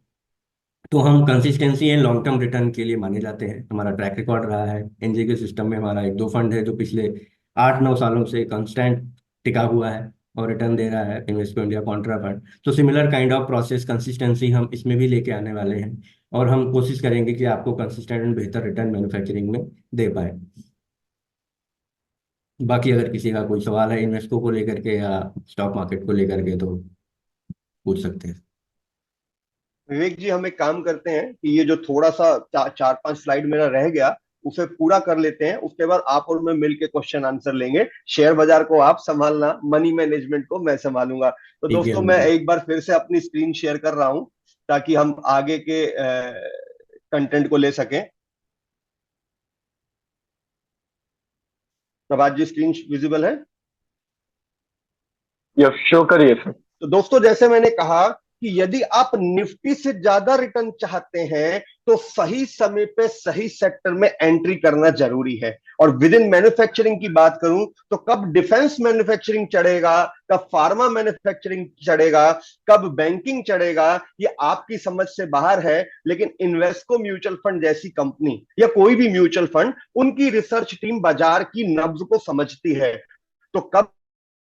तो हम consistency and long term return के लिए माने जाते हैं। हमारा ट्रैक रिकॉर्ड रहा है एनजे के सिस्टम में। हमारा 1 2 फंड है जो पिछले 8 9 सालों से कंस्टेंट टिका हुआ है और रिटर्न दे रहा है, इन्वेस्टको इंडिया कॉन्ट्रा फंड। तो similar kind of process consistency हम इसमें भी लेके आने वाले हैं, और हम कोशिश करेंगे कि आपको कंसिस्टेंट एंड बेहतर रिटर्न मैन्युफैक्चरिंग में दे पाए। बाकी अगर किसी का कोई सवाल है इन्वेस्टको को लेकर के या स्टॉक मार्केट को लेकर के, तो पूछ सकते हैं।
विवेक जी हम एक काम करते हैं कि ये जो थोड़ा सा 4 5 स्लाइड मेरा रह गया उसे पूरा कर लेते हैं, उसके बाद आप और मैं मिलके क्वेश्चन आंसर लेंगे। शेयर बाजार को आप संभालना, मनी मैनेजमेंट को मैं संभालूंगा। तो
ठीक है
दोस्तों
अमित
मैं
जी।
एक बार फिर से अपनी स्क्रीन शेयर कर रहा हूं ताकि हम आगे के कंटेंट को ले सकें। प्रभात जी स्क्रीन विजिबल है?
यस, शो करिए सर।
तो दोस्तों जैसे मैंने कहा कि यदि आप निफ्टी से ज्यादा रिटर्न चाहते हैं तो सही समय पे सही सेक्टर में एंट्री करना जरूरी है। और विद इन मैन्युफैक्चरिंग की बात करूं तो कब डिफेंस मैन्युफैक्चरिंग चढ़ेगा, कब फार्मा मैन्युफैक्चरिंग चढ़ेगा, कब बैंकिंग चढ़ेगा, ये आपकी समझ से बाहर है। लेकिन इन्वेस्को म्यूचुअल फंड जैसी कंपनी या कोई भी म्यूचुअल फंड, उनकी रिसर्च टीम बाजार की नब्ज को समझती है। तो कब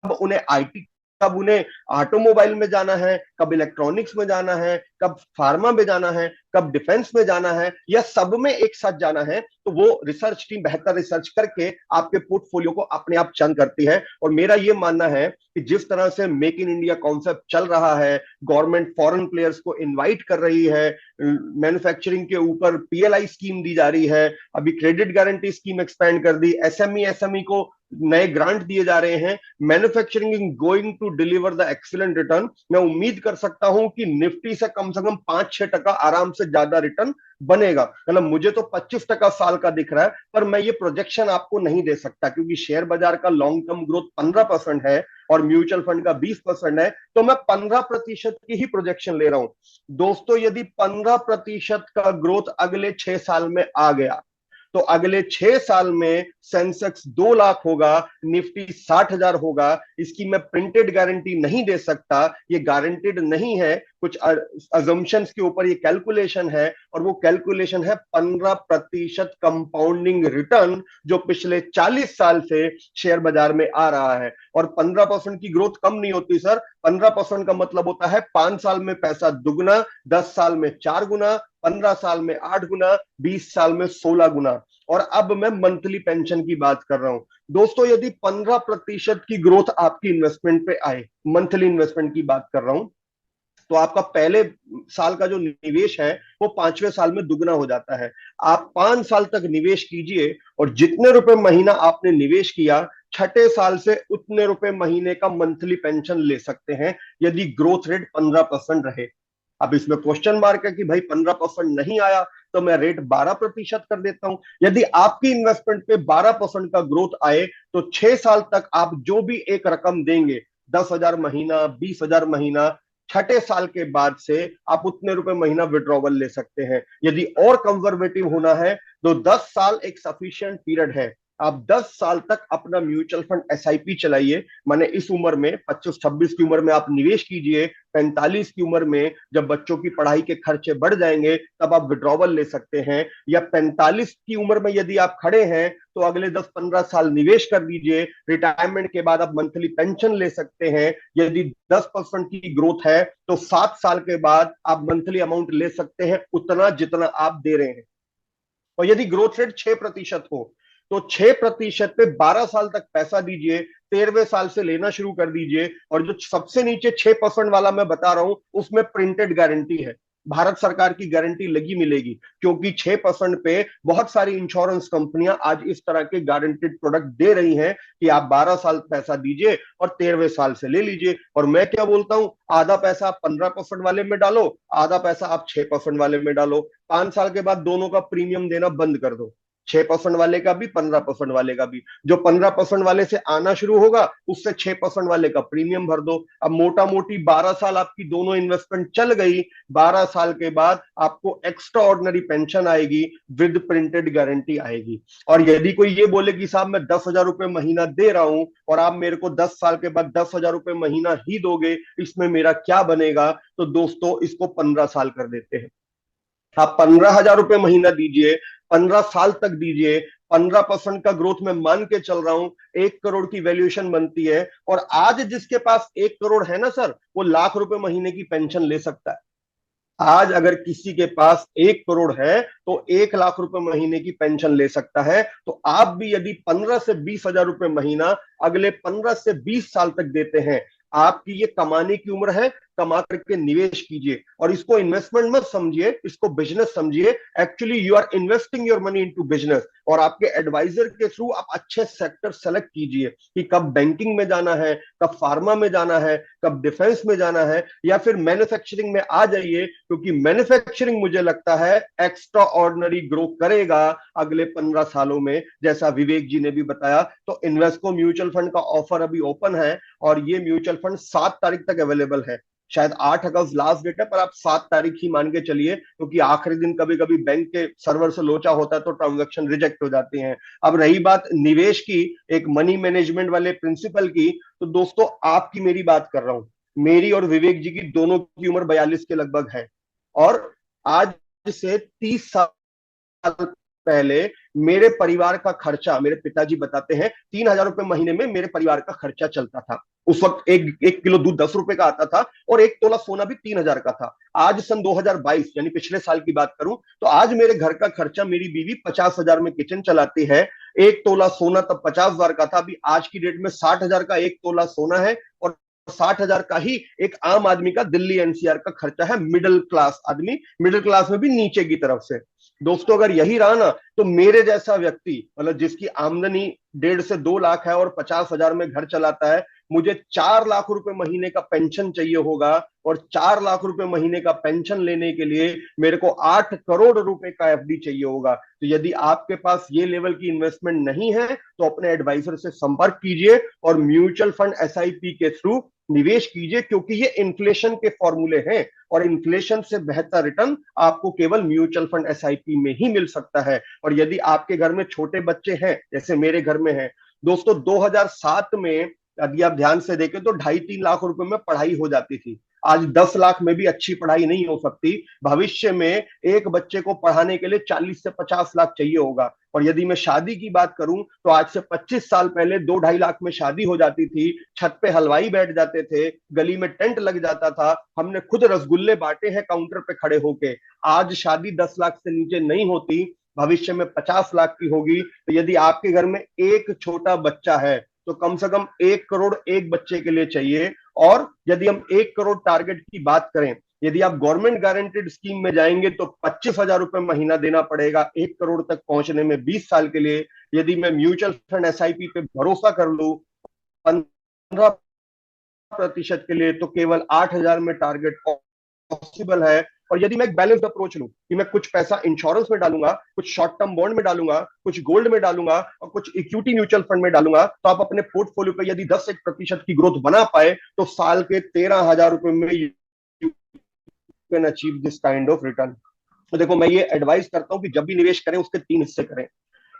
उन्हें आईटी, कब उन्हें ऑटोमोबाइल में जाना है, कब इलेक्ट्रॉनिक्स में जाना है, कब फार्मा में जाना है, कब डिफेंस में जाना है, या सब में एक साथ जाना है, तो वो रिसर्च टीम बेहतर रिसर्च करके आपके पोर्टफोलियो को अपने आप चयन करती है। और मेरा ये मानना है कि जिस तरह से मेक इन इंडिया कॉन्सेप्ट चल रहा है, गवर्नमेंट फॉरेन प्लेयर्स को इनवाइट कर रही है, मैन्युफैक्चरिंग के ऊपर पीएलआई स्कीम दी जा रही है, अभी क्रेडिट गारंटी स्कीम एक्सपेंड कर दी, एसएमई को नए ग्रांट दिए जा रहे हैं, manufacturing is going to deliver the excellent return. मैं उम्मीद कर सकता हूं कि निफ्टी से कम 5-6% आराम से ज्यादा रिटर्न बनेगा। मतलब मुझे तो 25% साल का दिख रहा है, पर मैं ये प्रोजेक्शन आपको नहीं दे सकता, क्योंकि शेयर बाजार का लॉन्ग टर्म ग्रोथ 15% है और म्यूचुअल फंड का 20% है, तो मैं 15% की ही प्रोजेक्शन ले रहा हूं। दोस्तों, यदि 15% का ग्रोथ अगले 6 साल में आ गया, तो अगले 6 साल में सेंसेक्स 2 लाख होगा, निफ्टी 60,000 होगा। इसकी मैं प्रिंटेड गारंटी नहीं दे सकता, ये गारंटेड नहीं है, कुछ अजम्पशंस के ऊपर ये कैलकुलेशन है, और वो कैलकुलेशन है 15% कंपाउंडिंग रिटर्न, जो पिछले 40 साल से शेयर बाजार में आ रहा है। और 15% की ग्रोथ कम नहीं होती सर, 15% का मतलब होता है 5 साल में पैसा दुगना, 10 साल में 4 गुना, 15 साल में 8 गुना, 20 साल में 16 गुना। और अब मैं मंथली पेंशन की बात कर रहा हूं। दोस्तों, यदि 15% की ग्रोथ आपकी इन्वेस्टमेंट पे आए, मंथली इन्वेस्टमेंट की बात कर रहा हूं, तो आपका पहले साल का जो निवेश है वो 5वें साल में दुगना हो जाता है। आप 5 साल तक निवेश कीजिए और जितने रुपए महीना आपने निवेश किया, छठे साल से उतने रुपए महीने का मंथली पेंशन ले सकते हैं, यदि ग्रोथ रेट 15% रहे। अब इसमें क्वेश्चन मार्क है कि भाई 15% नहीं आया तो मैं रेट 12% कर देता हूं। यदि आपकी इन्वेस्टमेंट पे 12% का ग्रोथ आए, तो 6 साल तक आप जो भी एक रकम देंगे, 10,000 महीना, 20,000 महीना, छठे साल के बाद से आप उतने रुपए महीना विड्रॉवल ले सकते हैं। यदि और कंजर्वेटिव होना है तो 10 साल एक सफिशिएंट पीरियड है। आप 10 साल तक अपना म्यूचुअल फंड एसआईपी चलाइए, माने इस उम्र में 25-26 की उम्र में आप निवेश कीजिए, 45 की उम्र में जब बच्चों की पढ़ाई के खर्चे बढ़ जाएंगे तब आप विड्रॉवल ले सकते हैं। या 45 की उम्र में यदि आप खड़े हैं तो अगले 10-15 साल निवेश कर दीजिए, रिटायरमेंट के बाद आप मंथली पेंशन ले सकते हैं। यदि 10% की ग्रोथ है तो 7 साल के बाद आप मंथली अमाउंट ले सकते हैं, उतना जितना आप दे रहे हैं। और यदि ग्रोथ रेट 6% हो तो 6% पे 12 साल तक पैसा दीजिए, 13वें साल से लेना शुरू कर दीजिए। और जो सबसे नीचे 6% वाला मैं बता रहा हूं, उसमें प्रिंटेड गारंटी है, भारत सरकार की गारंटी लगी मिलेगी, क्योंकि 6% पे बहुत सारी इंश्योरेंस कंपनियां आज इस तरह के गारंटेड प्रोडक्ट दे रही हैं कि आप 12 साल पैसा दीजिए और 13वें साल से ले लीजिए। और मैं क्या बोलता हूं, आधा पैसा आप 15% वाले में डालो, आधा पैसा आप 6% वाले में डालो। 5 साल के बाद दोनों का प्रीमियम देना बंद कर दो, 6% वाले का भी, 15% वाले का भी। जो 15% वाले से आना शुरू होगा उससे 6% वाले का प्रीमियम भर दो। अब मोटा मोटी 12 साल आपकी दोनों इन्वेस्टमेंट चल गई, 12 साल के बाद आपको एक्स्ट्रा ऑर्डिनरी पेंशन आएगी, विद प्रिंटेड गारंटी आएगी। और यदि कोई ये बोले कि साहब मैं 10,000 रुपए महीना दे रहा हूं और आप मेरे को 10 साल के बाद 10,000 रुपए महीना ही दोगे, इसमें मेरा क्या बनेगा, तो दोस्तों इसको 15 साल कर देते हैं। आप 15,000 रुपए महीना दीजिए, 15 साल तक दीजिए, 15% का ग्रोथ में मान के चल रहा हूं, 1 करोड़ की वैल्यूएशन बनती है। और आज जिसके पास 1 करोड़ है ना सर, वो लाख रुपए महीने की पेंशन ले सकता है। आज अगर किसी के पास 1 करोड़ है तो 1 लाख रुपए महीने की पेंशन ले सकता है। तो आप भी यदि 15 से 20,000 रुपए महीना अगले 15 से 20 साल तक देते हैं, आपकी ये कमाने की उम्र है, कमा करके निवेश कीजिए। और इसको इन्वेस्टमेंट मत समझिए, इसको बिजनेस समझिए। Actually you are investing your money into business. और आपके एडवाइजर के थ्रू आप अच्छे सेक्टर सेलेक्ट कीजिए कि कब बैंकिंग में जाना है, कब फार्मा में जाना है, कब डिफेंस में जाना है, या फिर मैन्युफैक्चरिंग में आ जाइए, क्योंकि मैन्युफैक्चरिंग मुझे लगता है एक्स्ट्रा ऑर्डिनरी ग्रो करेगा अगले 15 सालों में, जैसा विवेक जी ने भी बताया। तो इन्वेस्को म्यूचुअल फंड का ऑफर अभी ओपन है और ये म्यूचुअल फंड 7 तारीख तक अवेलेबल है। शायद 8 अगस्त लास्ट डेट है, पर आप 7 तारीख ही मान के चलिए, क्योंकि आखिरी दिन कभी कभी बैंक के सर्वर से लोचा होता है तो ट्रांजेक्शन रिजेक्ट हो जाती हैं। अब रही बात निवेश की, एक मनी मैनेजमेंट वाले प्रिंसिपल की, तो दोस्तों आपकी मेरी बात कर रहा हूं, मेरी और विवेक जी की दोनों की उम्र 42 के लगभग है। और आज से 30 साल पहले मेरे परिवार का खर्चा, मेरे पिताजी बताते हैं, 3,000 रुपए महीने में मेरे परिवार का खर्चा चलता था। उस वक्त एक एक किलो दूध 10 रुपए का आता था और 1 तोला सोना भी 3,000 का था। आज सन 2022 यानी पिछले साल की बात करूं तो आज मेरे घर का खर्चा, मेरी बीवी 50,000 में किचन चलाती है। 1 तोला सोना तब 50,000 का था, अभी आज की डेट में 60,000 का 1 तोला सोना है। और 60,000 का ही एक आम आदमी का दिल्ली एनसीआर का खर्चा है, मिडिल क्लास आदमी, मिडिल क्लास में भी नीचे की तरफ से। दोस्तों अगर यही रहा ना, तो मेरे जैसा व्यक्ति, मतलब जिसकी आमदनी 1.5 से 2 लाख है और 50,000 में घर चलाता है, मुझे 4 लाख रुपए महीने का पेंशन चाहिए होगा। और 4 लाख रुपए महीने का पेंशन लेने के लिए मेरे को 8 करोड़ रुपए का एफडी चाहिए होगा। तो यदि आपके पास ये लेवल की इन्वेस्टमेंट नहीं है तो अपने एडवाइजर से संपर्क कीजिए और म्यूचुअल फंड एसआईपी के थ्रू निवेश कीजिए, क्योंकि ये इन्फ्लेशन के फॉर्मूले हैं और इन्फ्लेशन से बेहतर रिटर्न आपको केवल म्यूचुअल फंड एसआईपी में ही मिल सकता है। और यदि आपके घर में छोटे बच्चे हैं, जैसे मेरे घर में हैं, दोस्तों 2007 में यदि आप ध्यान से देखें तो 2.5-3 लाख रुपए में पढ़ाई हो जाती थी। आज 10 लाख में भी अच्छी पढ़ाई नहीं हो सकती। भविष्य में एक बच्चे को पढ़ाने के लिए 40 से 50 लाख चाहिए होगा। और यदि मैं शादी की बात करूं तो आज से 25 साल पहले 2-2.5 लाख में शादी हो जाती थी। छत पे हलवाई बैठ जाते थे, गली में टेंट लग जाता था, हमने खुद रसगुल्ले बांटे हैं काउंटर पे खड़े होके। आज शादी 10 लाख से नीचे नहीं होती, भविष्य में 50 लाख की होगी। तो यदि आपके घर में एक छोटा बच्चा है तो कम से कम 1 करोड़ एक बच्चे के लिए चाहिए। और यदि हम 1 करोड़ टारगेट की बात करें, यदि आप गवर्नमेंट गारंटेड स्कीम में जाएंगे तो 25,000 रुपए महीना देना पड़ेगा 1 करोड़ तक पहुंचने में 20 साल के लिए। यदि मैं म्यूचुअल फंड एसआईपी पे भरोसा कर लूं 15% के लिए, तो केवल 8,000 में टारगेट पॉसिबल है। और यदि मैं एक बैलेंस्ड अप्रोच लूं कि मैं कुछ पैसा इंश्योरेंस में डालूंगा, कुछ शॉर्ट टर्म बॉन्ड में डालूंगा, कुछ गोल्ड में डालूंगा और कुछ इक्विटी म्यूचुअल फंड में डालूंगा, तो आप अपने पोर्टफोलियो पे यदि 10% की ग्रोथ बना पाए तो साल के 13,000 रुपए में you can achieve this kind of return. तो देखो, मैं ये एडवाइस करता हूं कि जब भी निवेश करें उसके 3 हिस्से करें।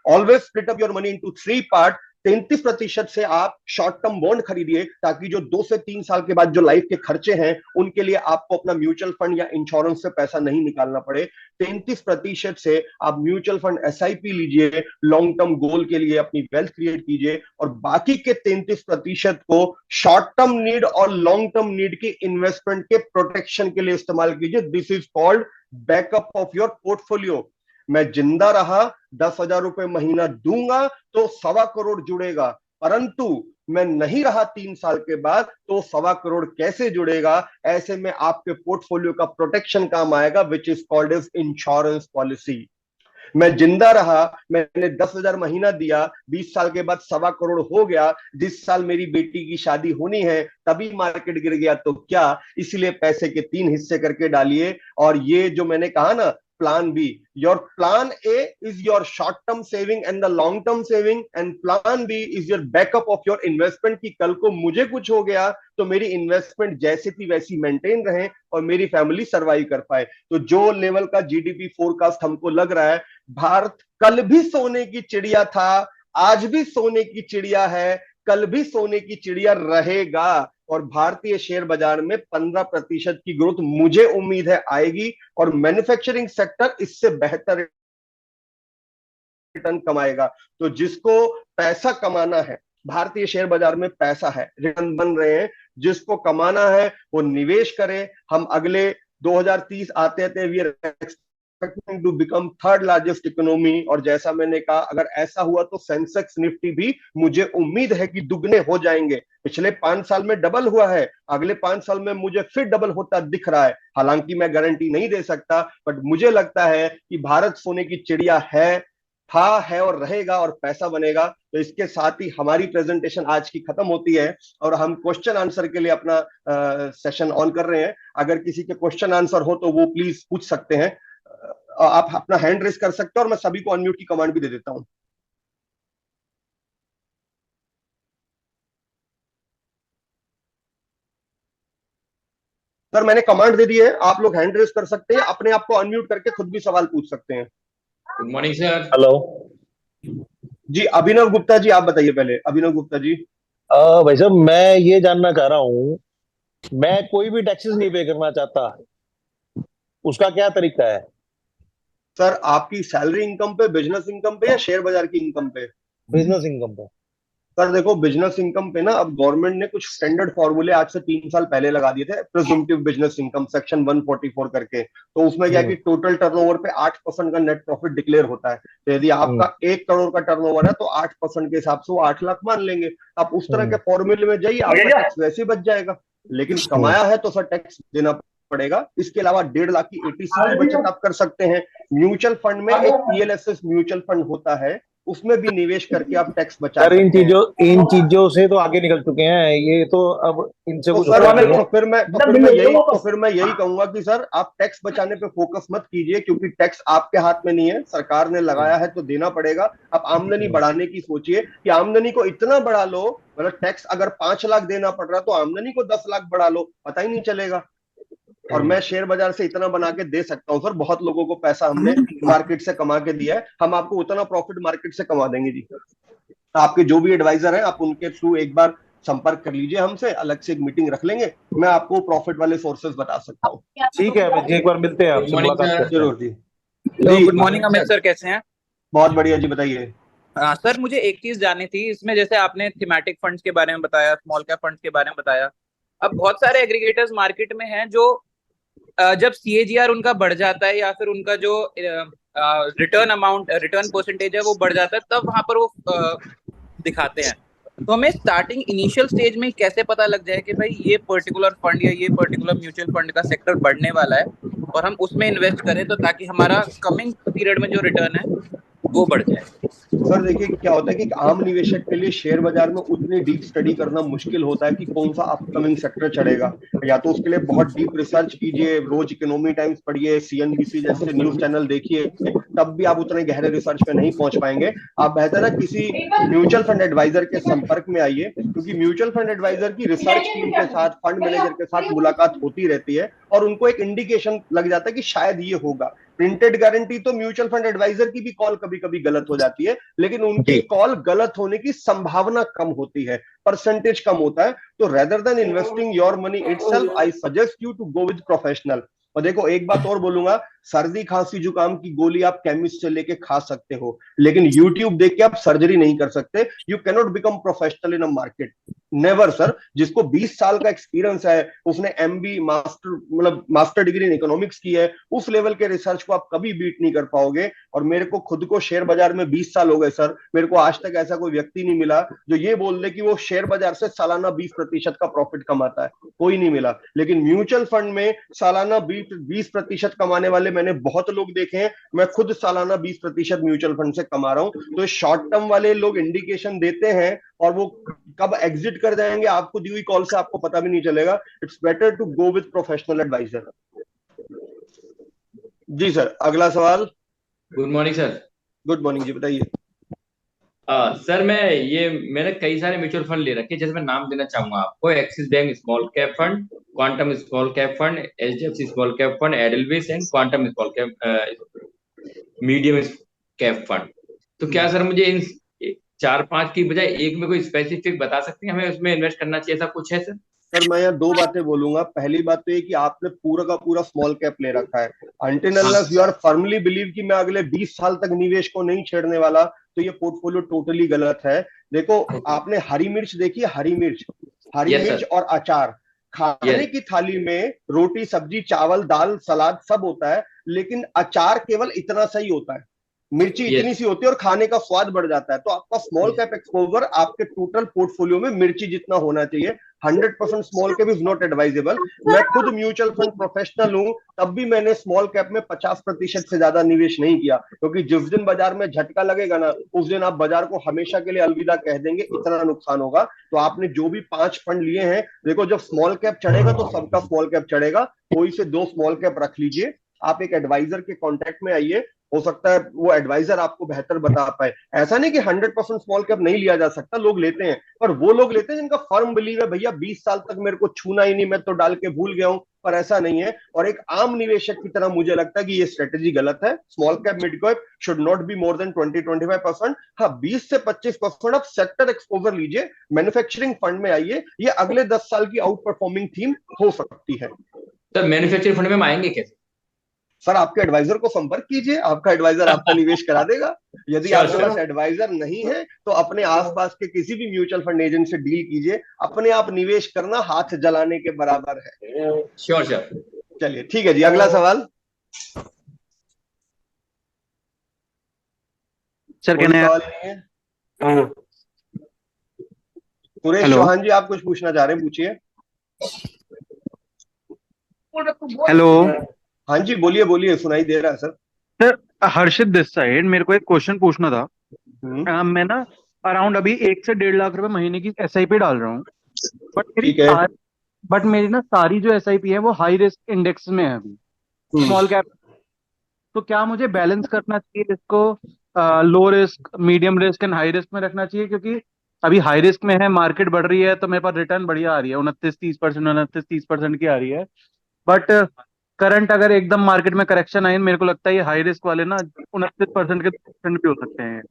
Always split up your money into 3 part. 33% से आप शॉर्ट टर्म बॉन्ड खरीदिए, ताकि जो 2 से 3 साल के बाद जो लाइफ के खर्चे हैं उनके लिए आपको अपना म्यूचुअल फंड या इंश्योरेंस से पैसा नहीं निकालना पड़े। 33% से आप म्यूचुअल फंड एसआईपी लीजिए, लॉन्ग टर्म गोल के लिए अपनी वेल्थ क्रिएट कीजिए। और बाकी के 33% को शॉर्ट टर्म नीड और लॉन्ग टर्म नीड की इन्वेस्टमेंट के प्रोटेक्शन के लिए इस्तेमाल कीजिए। This is called backup of your portfolio. मैं जिंदा रहा, 10,000 रुपए महीना दूंगा तो 1.25 करोड़ जुड़ेगा, परंतु मैं नहीं रहा 3 साल के बाद तो 1.25 करोड़ कैसे जुड़ेगा? ऐसे में आपके पोर्टफोलियो का प्रोटेक्शन काम आएगा, which is called as insurance policy. मैं जिंदा रहा, मैंने 10,000 महीना दिया, 20 साल के बाद 1.25 करोड़ हो गया, जिस साल मेरी बेटी की शादी होनी है तभी मार्केट गिर गया तो क्या? इसलिए पैसे के 3 हिस्से करके डालिए। और ये जो मैंने कहा ना, plan B, your plan A is your short term saving and the long term saving, and plan B is your backup of your investment, की कल को मुझे कुछ हो गया तो मेरी इन्वेस्टमेंट जैसी थी वैसी मेंटेन रहे और मेरी फैमिली सर्वाइव कर पाए। तो जो लेवल का जीडीपी फोरकास्ट हमको लग रहा है, भारत कल भी सोने की चिड़िया था, आज भी सोने की चिड़िया है, कल भी सोने की चिड़िया रहेगा। और भारतीय शेयर बाजार में 15% की ग्रोथ मुझे उम्मीद है आएगी, और मैन्युफैक्चरिंग सेक्टर इससे बेहतर रिटर्न कमाएगा। तो जिसको पैसा कमाना है, भारतीय शेयर बाजार में पैसा है, रिटर्न बन रहे हैं, जिसको कमाना है वो निवेश करे। हम अगले 2030 आते आते we are expecting to become third largest economy. और जैसा मैंने कहा, अगर ऐसा हुआ तो सेंसेक्स निफ्टी भी मुझे उम्मीद है कि दुगने हो जाएंगे। पिछले 5 साल में डबल हुआ है, अगले 5 साल में मुझे फिर डबल होता दिख रहा है। हालांकि मैं गारंटी नहीं दे सकता, बट मुझे लगता है कि भारत सोने की चिड़िया है, था, है और रहेगा, और पैसा बनेगा। तो इसके साथ ही हमारी प्रेजेंटेशन आज की खत्म होती है और हम क्वेश्चन आंसर के लिए अपना सेशन ऑन कर रहे हैं। अगर किसी के क्वेश्चन आंसर हो तो वो प्लीज पूछ सकते हैं। आप अपना हैंड रेस कर सकते हो और मैं सभी को अनम्यूट की कमांड भी दे देता हूं। सर मैंने कमांड दे दी है, आप लोग हैंड रेस कर सकते हैं, अपने आप को अनम्यूट करके खुद भी सवाल पूछ सकते हैं।
Good morning sir.
हेलो।
जी अभिनव गुप्ता जी, आप बताइए पहले। अभिनव गुप्ता जी।
भाई साहब, मैं ये जानना चाह रहा हूँ, मैं कोई भी टैक्सेस नहीं पे करना चाहता, उसका क्या तरीका है?
सर आपकी सैलरी इनकम पे, बिजनेस इनकम पे, या शेयर बाजार की इनकम पे?
बिजनेस इनकम पे।
सर देखो, बिजनेस इनकम पे ना अब गवर्नमेंट ने कुछ स्टैंडर्ड फॉर्मूले आज से 3 साल पहले लगा दिए थे, प्रिजम्पटिव बिजनेस इनकम सेक्शन 144 करके। तो उसमें क्या है कि
हम्म।
टोटल टर्नओवर पे 8% का नेट प्रॉफिट डिक्लेयर होता है। तो यदि
हम्म।
आपका 1 करोड़ का टर्नओवर है तो 8% के हिसाब से वो 8 लाख मान लेंगे। आप उस तरह के
हम्म।
फॉर्मूले में जाइए, आपका टैक्स वैसे ही बच जाएगा। लेकिन
हम्म।
कमाया है तो सर टैक्स देना पड़ेगा। इसके अलावा 1.5 लाख की एटीसी की बचत आप कर सकते हैं। म्यूचुअल फंड में एक पीएलएसएस म्यूचुअल फंड होता है, उसमें भी निवेश करके आप टैक्स बचा
सर,
सकते हैं।
इन चीजों से तो आगे निकल चुके हैं, ये तो अब इनसे
तो
कुछ
सर
होता नहीं है।
तो फिर मैं यही कहूंगा कि सर आप टैक्स बचाने पे फोकस मत कीजिए, क्योंकि टैक्स आपके हाथ में नहीं है, सरकार ने लगाया है तो देना पड़ेगा। आप आमदनी बढ़ाने की सोचिए कि आमदनी को इतना बढ़ा लो, मतलब टैक्स अगर 5 लाख देना पड़ रहा तो आमदनी को 10 लाख बढ़ा लो, पता ही नहीं चलेगा। और मैं शेयर बाजार से इतना बना के दे सकता हूँ सर, बहुत लोगों को पैसा हमने मार्केट से कमा के दिया है, हम आपको उतना प्रॉफिट मार्केट से कमा देंगे जी। आपके जो भी एडवाइजर हैं, आप उनके थ्रू एक बार संपर्क कर लीजिए हमसे, अलग से एक मीटिंग रख लेंगे, मैं आपको प्रॉफिट वाले सोर्सेज बता सकता हूँ।
ठीक है अमित जी, एक बार मिलते हैं,
गुड
आपसे
मॉर्निंग
मुलाकात
सर।
करते हैं।
जरूर जी।
हेलो,
जी
गुड मॉर्निंग अमित सर, कैसे हैं?
बहुत बढ़िया जी, बताइए।
सर मुझे एक चीज जाननी थी इसमें, जैसे आपने थीमेटिक फंड्स के बारे में बताया, स्मॉल कैप फंड्स के बारे में बताया। अब बहुत सारे एग्रीगेटर्स मार्केट में हैं जो जब सीएजीआर उनका बढ़ जाता है या फिर उनका जो रिटर्न परसेंटेज है वो बढ़ जाता है, तब वहां पर वो दिखाते हैं। तो हमें स्टार्टिंग इनिशियल स्टेज में कैसे पता लग जाए कि भाई ये पर्टिकुलर फंड या ये पर्टिकुलर म्यूचुअल फंड का सेक्टर बढ़ने वाला है और हम उसमें इन्वेस्ट करें, तो ताकि हमारा कमिंग पीरियड में जो रिटर्न है वो बढ़ जाए।
सर देखिए क्या होता है कि एक आम निवेशक के लिए शेयर बाजार में उतनी डीप स्टडी करना मुश्किल होता है कि कौन सा अपकमिंग सेक्टर चढ़ेगा। या तो उसके लिए बहुत डीप रिसर्च कीजिए, रोज इकोनॉमी टाइम्स पढ़िए, सीएनबीसी जैसे न्यूज चैनल देखिए, तब भी आप उतने गहरे रिसर्च पे नहीं पहुंच पाएंगे। आप बेहतर है किसी म्यूचुअल फंड एडवाइजर के संपर्क में आइए, क्योंकि म्यूचुअल फंड एडवाइजर की रिसर्च टीम के साथ, फंड मैनेजर के साथ मुलाकात होती रहती है, और उनको एक इंडिकेशन लग जाता है कि शायद ये होगा। प्रिंटेड गारंटी तो म्यूचुअल फंड एडवाइजर की भी कॉल कभी कभी गलत हो जाती है, लेकिन उनकी
जी।
कॉल गलत होने की संभावना कम होती है, परसेंटेज कम होता है। तो rather than investing your money itself, I suggest you to go with professional. और देखो एक बात और बोलूंगा, सर्दी खांसी जुकाम की गोली आप केमिस्ट से लेके खा सकते हो, लेकिन यूट्यूब देख के आप सर्जरी नहीं कर सकते। You cannot become professional in a market, never sir. जिसको 20 साल का एक्सपीरियंस है, उसने MB master degree in economics की है, उस लेवल के रिसर्च को आप कभी बीट नहीं कर पाओगे। और मेरे को खुद को शेयर बाजार में 20 साल हो गए सर, मेरे को आज तक ऐसा कोई व्यक्ति नहीं मिला जो ये बोल दे कि वो शेयर बाजार से सालाना 20% का प्रॉफिट कमाता है, कोई नहीं मिला। लेकिन म्यूचुअल फंड में सालाना 20% कमाने वाले मैंने बहुत लोग देखे हैं। मैं खुद सालाना 20% म्यूचुअल फंड से कमा रहा हूं। तो शॉर्ट टर्म वाले लोग इंडिकेशन देते हैं, और वो कब एग्जिट कर जाएंगे आपको दी हुई कॉल से आपको पता भी नहीं चलेगा। It's better to go with professional advisor. जी सर, अगला सवाल।
Good morning sir.
Good morning जी, बताइए।
सर मैंने कई सारे म्यूचुअल फंड ले रखे हैं, जैसे मैं नाम देना चाहूंगा आपको। Axis bank small cap fund, Quantum small cap fund, HDFC small cap fund, Edelweiss and Quantum small cap medium cap fund. तो क्या सर मुझे इन 4-5 की बजाय एक में कोई स्पेसिफिक बता सकते हैं हमें उसमें इन्वेस्ट करना चाहिए, ऐसा कुछ है सर?
सर मैं यहाँ दो बातें बोलूंगा। पहली बात तो ये कि आपने पूरा का पूरा स्मॉल कैप ले रखा है। Until unless you are firmly believe कि मैं अगले 20 साल तक निवेश को नहीं छेड़ने वाला, तो ये पोर्टफोलियो टोटली गलत है। देखो, आपने हरी मिर्च देखी है? हरी मिर्च, हरी
Yes,
मिर्च
sir.
और अचार। खाने
Yes.
की थाली में रोटी सब्जी चावल दाल सलाद सब होता है, लेकिन अचार केवल इतना सही होता है, मिर्ची
Yes.
इतनी सी होती है, और खाने का स्वाद बढ़ जाता है। तो आपका स्मॉल कैप एक्सपोजर आपके टोटल पोर्टफोलियो में मिर्ची जितना होना चाहिए। 100% small cap is not advisable. मैं खुद म्यूचुअल फंड प्रोफेशनल हूं, तब भी मैंने स्मॉल कैप में 50% से ज्यादा निवेश नहीं किया, क्योंकि जिस दिन बाजार में झटका लगेगा ना, उस दिन आप बाजार को हमेशा के लिए अलविदा कह देंगे, इतना नुकसान होगा। तो आपने जो भी 5 फंड लिए हैं, देखो जब स्मॉल कैप चढ़ेगा तो सबका स्मॉल कैप चढ़ेगा, कोई से 2 स्मॉल कैप रख लीजिए। आप एक एडवाइजर के कांटेक्ट में आइए, हो सकता है वो एडवाइजर आपको बेहतर बता पाए। ऐसा नहीं कि 100% स्मॉल कैप नहीं लिया जा सकता, लोग लेते हैं, पर वो लोग लेते हैं जिनका फर्म बिलीव है, भैया 20 साल तक मेरे को छूना ही नहीं, मैं तो डाल के भूल गया हूं, पर ऐसा नहीं है। और एक आम निवेशक की तरह मुझे लगता है कि ये स्ट्रेटेजी गलत है। Small cap mid cap should not be more than 20-25%। हाँ, 20 से 25% आप सेक्टर एक्सपोजर लीजिए, मैन्युफैक्चरिंग फंड में आइए, ये अगले 10 साल की आउट परफॉर्मिंग थीम हो सकती है।
सर मैन्युफैक्चरिंग फंड में हम आएंगे कैसे?
सर आपके एडवाइजर को संपर्क कीजिए, आपका एडवाइजर आपका निवेश करा देगा। यदि
श्योर
आपके
श्योर
पास एडवाइजर नहीं है तो अपने आसपास के किसी भी म्यूचुअल फंड एजेंट से डील कीजिए। अपने आप निवेश करना हाथ जलाने के बराबर है।
Sure sure.
चलिए ठीक है जी, अगला सवाल।
सर
कोई
कहने
सवाल नहीं है? सुरेश
हेलो
चौहान जी, आप कुछ पूछना चाह रहे हैं, पूछिए।
हेलो
हाँ जी, बोलिए बोलिए, सुनाई दे रहा है sir.
Sir, Harshit this side. मेरे को एक क्वेश्चन पूछना था।
हम्म,
मैं ना अराउंड अभी 1 से 1.5 लाख रुपए महीने की एसआईपी डाल रहा हूँ। बट मेरी
ठीक है।
सारी बट मेरी ना सारी जो एसआईपी है वो हाई रिस्क इंडेक्स में है अभी,
हम्म,
स्मॉल कैप। तो क्या मुझे बैलेंस करना चाहिए इसको? Low risk, medium risk and high risk में रखना चाहिए? क्योंकि अभी हाई रिस्क में है, मार्केट बढ़ रही है तो मेरे पास रिटर्न बढ़िया आ रही है, 29-30%, की आ रही है। बट करंट अगर एकदम मार्केट में करेक्शन आई, मेरे को लगता है ये हाई रिस्क वाले ना 29% के परसेंट भी हो सकते हैं।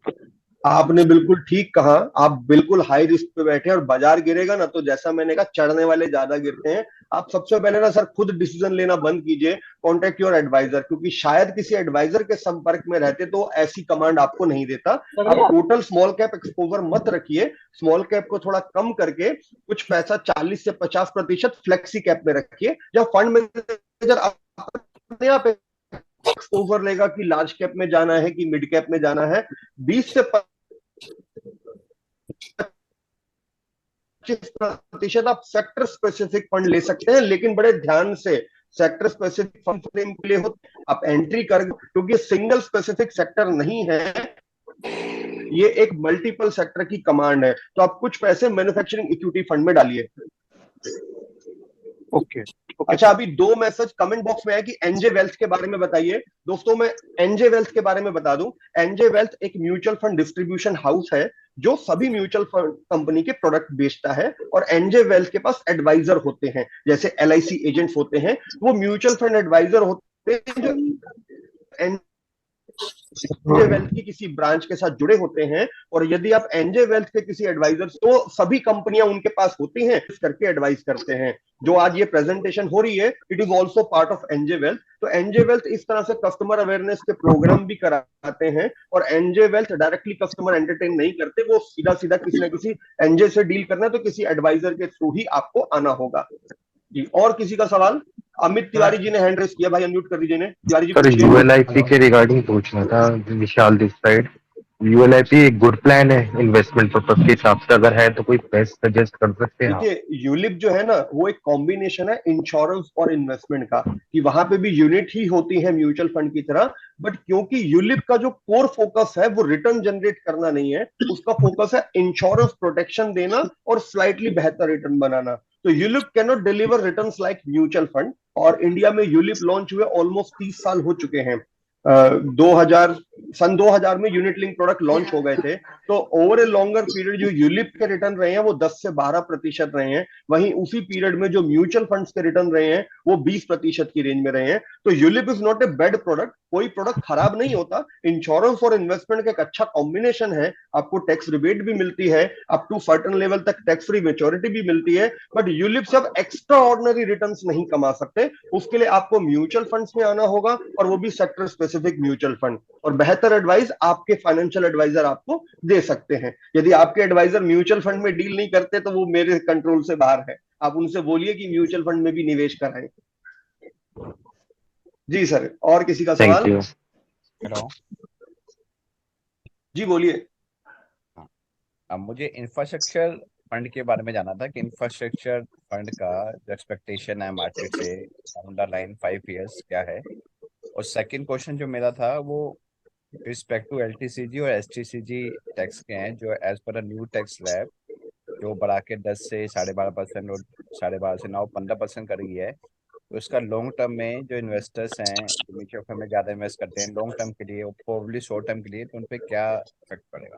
आपने बिल्कुल ठीक कहा। आप बिल्कुल हाई रिस्क पे बैठे हैं और बाजार गिरेगा ना तो जैसा मैंने कहा, चढ़ने वाले ज्यादा गिरते हैं। आप सबसे पहले ना सर खुद डिसीजन लेना बंद कीजिए, कॉन्टेक्ट योर एडवाइजर, क्योंकि शायद किसी एडवाइजर के संपर्क में रहते तो ऐसी कमांड आपको नहीं देता। आप टोटल स्मॉल कैप एक्सपोजर मत रखिए, स्मॉल कैप को थोड़ा कम करके कुछ पैसा 40 से 50% फ्लेक्सी कैप में रखिए, जहां फंड मैनेजर अपने आप एक्सपोजर लेगा कि लार्ज कैप में जाना है कि मिड कैप में जाना है। 20 से 25% आप सेक्टर स्पेसिफिक फंड ले सकते हैं, लेकिन बड़े ध्यान से। सेक्टर स्पेसिफिक फंड फ्रेम के लिए हो आप एंट्री कर, क्योंकि सिंगल स्पेसिफिक सेक्टर नहीं है, ये एक मल्टीपल सेक्टर की कमांड है। तो आप कुछ पैसे मैन्युफैक्चरिंग इक्विटी फंड में डालिए।
ओके ओके
अच्छा,
सर।
अभी 2 मैसेज कमेंट बॉक्स में है कि एनजे वेल्थ के बारे में बताइए। दोस्तों, मैं एनजे वेल्थ के बारे में बता दूं। एनजे वेल्थ एक म्यूचुअल फंड डिस्ट्रीब्यूशन हाउस है जो सभी म्यूचुअल फंड कंपनी के प्रोडक्ट बेचता है। और एनजे वेल्थ के पास एडवाइजर होते हैं, जैसे एलआईसी एजेंट्स होते हैं, वो म्यूचुअल फंड एडवाइजर होते हैं जो एनजे वेल्थ की किसी ब्रांच के साथ जुड़े होते हैं। और यदि आप एनजे वेल्थ के किसी एडवाइजर, तो सभी कंपनियां उनके पास होती हैं, इस करके एडवाइस करते हैं। जो आज ये प्रेजेंटेशन हो रही है, it is also part of NJ wealth. तो एनजे वेल्थ इस तरह से कस्टमर अवेयरनेस के प्रोग्राम भी कराते हैं। और NJ wealth directly customer entertain नहीं करते, वो सीधा सीधा किसी ना किसी एनजे से डील करना है तो किसी एडवाइजर के थ्रू ही आपको आना होगा जी। और किसी का सवाल? अमित तिवारी जी ने हैंड रेस किया, भाई अनम्यूट कर दीजिए इन्हें। तिवारी जी
सर
पूछिए।
यूएलआईपी के रिगार्डिंग पूछना था, विशाल दिस साइड। यूएलआईपी एक गुड प्लान है इन्वेस्टमेंट पर्पज के हिसाब से? अगर है तो कोई बेस्ट सजेस्ट कर सकते हैं आप?
देखिए, यूलिप जो है ना, वो एक कॉम्बिनेशन है इंश्योरेंस और इन्वेस्टमेंट का, कि वहां पे भी यूनिट ही होती है म्यूचुअल फंड की तरह। बट क्योंकि यूलिप का जो कोर फोकस है वो रिटर्न जनरेट करना नहीं है, उसका फोकस है इंश्योरेंस प्रोटेक्शन देना और स्लाइटली बेहतर रिटर्न बनाना। तो ULIP can not deliver returns like mutual fund. और इंडिया में यूलिप लॉन्च हुए ऑलमोस्ट 30 साल हो चुके हैं। 2000 सन 2000 में यूनिट लिंक प्रोडक्ट लॉन्च हो गए थे। तो ओवर ए लॉन्गर पीरियड जो यूलिप के रिटर्न रहे हैं वो 10 से 12% रहे हैं। वहीं उसी पीरियड में जो म्यूचुअल फंड्स के रिटर्न रहे हैं वो 20% की रेंज में रहे हैं। तो ULIP is not a bad product, कोई प्रोडक्ट खराब नहीं होता। इंश्योरेंस और इन्वेस्टमेंट का एक अच्छा कॉम्बिनेशन है। आपको टैक्स रिबेट भी मिलती है, अप टू सर्टेन लेवल तक टैक्स फ्री मेच्योरिटी भी मिलती है। बट यूलिप से आप एक्स्ट्रा ऑर्डिनरी रिटर्न नहीं कमा सकते। उसके लिए आपको म्यूचुअल फंड्स में आना होगा, और वो भी सेक्टर स्पेसिफिक म्यूचुअल फंड। और बेहतर एडवाइस आपके फाइनेंशियल एडवाइजर आपको दे सकते हैं। यदि आपके एडवाइजर म्यूचुअल फंड में डील नहीं करते तो वो मेरे कंट्रोल से बाहर है। आप उनसे बोलिए कि म्यूचुअल फंड में भी निवेश कराएं। जी सर, और किसी का
थैंक
सवाल?
यू।
हेलो।
जी बोलिए।
हाँ, अब मुझे इंफ्रास्ट्रक्चर फंड के बारे में जानना था कि इंफ्रास्ट्रक्चर फंड का जो एक्सपेक्टेशन है मार्केट से डाउन द लाइन 5 इयर्स क्या है। और सेकंड क्वेश्चन जो मेरा था वो रिस्पेक्ट टू एलटीसीजी और एसटीसीजी टैक्स के हैं, जो as per a new tax slab जो बढ़ा के 10 से 12.5% और 12.5 से 9-15% कर गई है। तो इसका लॉन्ग टर्म में जो इन्वेस्टर्स हैं जो म्यूचुअल फंड में ज़्यादा इन्वेस्ट करते हैं लॉन्ग टर्म के लिए और प्रोबेबली शॉर्ट टर्म के लिए, तो उन पर क्या इफेक्ट पड़ेगा?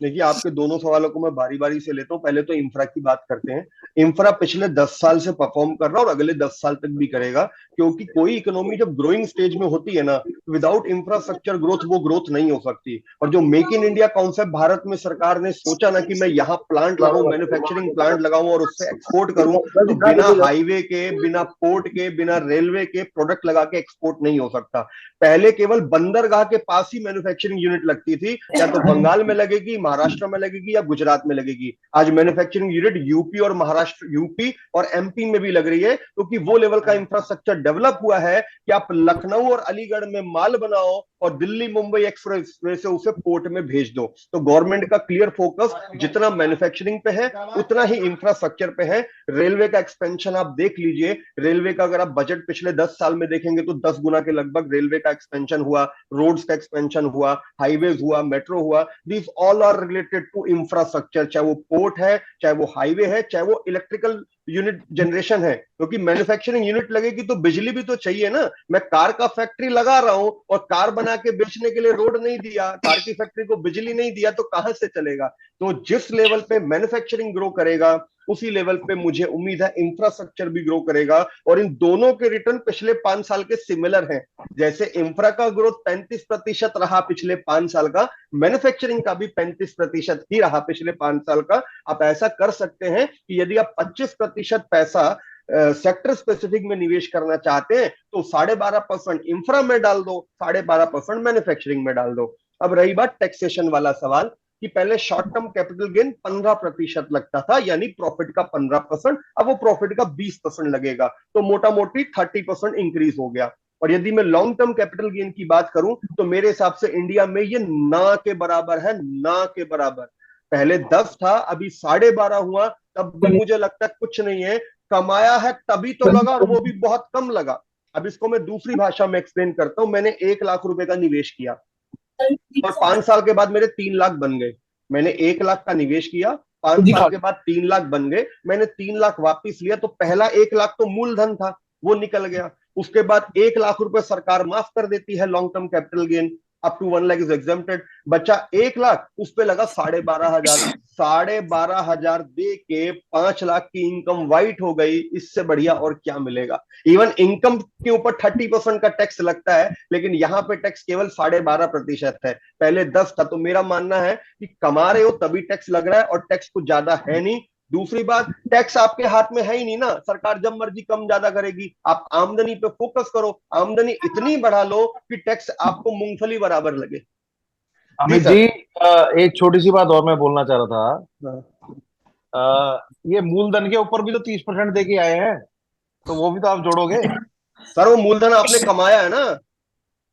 देखिए, आपके दोनों सवालों को मैं बारी बारी से लेता हूं। पहले तो इंफ्रा की बात करते हैं। इंफ्रा पिछले 10 साल से परफॉर्म कर रहा है और अगले 10 साल तक भी करेगा, क्योंकि कोई इकोनॉमी जब ग्रोइंग स्टेज में होती है ना, विदाउट इंफ्रास्ट्रक्चर ग्रोथ वो ग्रोथ नहीं हो सकती। और जो make in India concept Bharat में सरकार ने सोचा ना कि मैं यहाँ प्लांट लगाऊं, मैन्युफैक्चरिंग प्लांट लगाऊं और उससे एक्सपोर्ट करूं, तो बिना हाईवे के, बिना पोर्ट के, बिना रेलवे के प्रोडक्ट लगा के एक्सपोर्ट नहीं हो सकता। पहले केवल बंदरगाह के पास ही मैन्युफैक्चरिंग यूनिट लगती थी, या तो बंगाल में लगेगी, महाराष्ट्र में लगेगी या गुजरात में लगेगी। आज मैन्युफैक्चरिंग यूनिट यूपी और महाराष्ट्र, यूपी और एमपी में भी लग रही है, क्योंकि वो लेवल का इंफ्रास्ट्रक्चर डेवलप हुआ है कि आप लखनऊ और अलीगढ़ में माल बनाओ और दिल्ली मुंबई एक्सप्रेस वे से उसे पोर्ट में भेज दो। तो गवर्नमेंट का क्लियर फोकस जितना मैन्युफैक्चरिंग पे है उतना ही इंफ्रास्ट्रक्चर पे है। रेलवे का एक्सपेंशन आप देख लीजिए, रेलवे का अगर आप बजट पिछले 10 साल में देखेंगे तो 10 गुना के लगभग रेलवे का एक्सपेंशन हुआ, रोड्स का एक्सपेंशन हुआ, हाईवेज हुआ, मेट्रो हुआ। This all are related to infrastructure, चाहे वो पोर्ट है, चाहे वो हाईवे है, चाहे वो इलेक्ट्रिकल यूनिट जनरेशन है, क्योंकि मैन्युफैक्चरिंग यूनिट लगेगी तो बिजली भी तो चाहिए ना। मैं कार का फैक्ट्री लगा रहा हूं और कार बना के बेचने के लिए रोड नहीं दिया, कार की फैक्ट्री को बिजली नहीं दिया, तो कहां से चलेगा। तो जिस लेवल पे मैन्युफैक्चरिंग ग्रो करेगा उसी लेवल पे मुझे उम्मीद है इंफ्रास्ट्रक्चर भी ग्रो करेगा। और इन दोनों के रिटर्न पिछले 5 साल के सिमिलर हैं। जैसे इंफ्रा का ग्रोथ 35% रहा पिछले 5 साल का, मैन्युफैक्चरिंग का भी 35% ही रहा पिछले 5 साल का। आप ऐसा कर सकते हैं कि यदि आप 25% पैसा सेक्टर स्पेसिफिक में निवेश करना चाहते हैं तो 12.5% इंफ्रा में डाल दो, 12.5% मैन्युफैक्चरिंग में डाल दो। अब रही बात टैक्सेशन वाला सवाल, कि पहले शॉर्ट टर्म कैपिटल गेन 15% लगता था, यानी प्रॉफिट का 15%, अब वो प्रॉफिट का 20% लगेगा, तो मोटा मोटी 30% इंक्रीज हो गया। और यदि मैं लॉन्ग टर्म कैपिटल गेन की बात करूं तो मेरे हिसाब से इंडिया में ये ना के बराबर है, ना के बराबर। पहले 10 था, अभी 12.5 हुआ, तब भी मुझे लगता है कुछ नहीं है। कमाया है तभी तो लगा, और वो भी बहुत कम लगा। अब इसको मैं दूसरी भाषा में एक्सप्लेन करता हूं। मैंने 1 लाख रुपए का निवेश किया और 5 साल के बाद मेरे 3 लाख बन गए। मैंने 1 लाख का निवेश किया, 5 साल के बाद 3 लाख बन गए, मैंने 3 लाख वापिस लिया, तो पहला 1 लाख तो मूलधन था, वो निकल गया। उसके बाद 1 लाख रुपए सरकार माफ कर देती है long term capital gain, up to 1 lakh is exempted. बच्चा 1 लाख, उस पे लगा 12,500, 12,500 दे के 5 लाख की इनकम वाइट हो गई। इससे बढ़िया और क्या मिलेगा। इवन इनकम के ऊपर 30% का टैक्स लगता है, लेकिन यहाँ पे टैक्स केवल 12.5% है, पहले 10 था। तो मेरा मानना है कि कमा रहे हो तभी टैक्स लग रहा है, और टैक्स कुछ ज्यादा है नहीं। दूसरी बात, टैक्स आपके हाथ में है ही नहीं ना, सरकार जब मर्जी कम ज्यादा करेगी। आप आमदनी पे फोकस करो, आमदनी इतनी बढ़ा लो कि टैक्स आपको मूंगफली बराबर लगे।
अमित
सर।
जी, एक छोटी सी बात और मैं बोलना चाह रहा था। ये मूलधन के ऊपर भी तो 30% दे के आए हैं, तो वो भी तो आप जोड़ोगे।
सर वो मूलधन आपने कमाया है ना,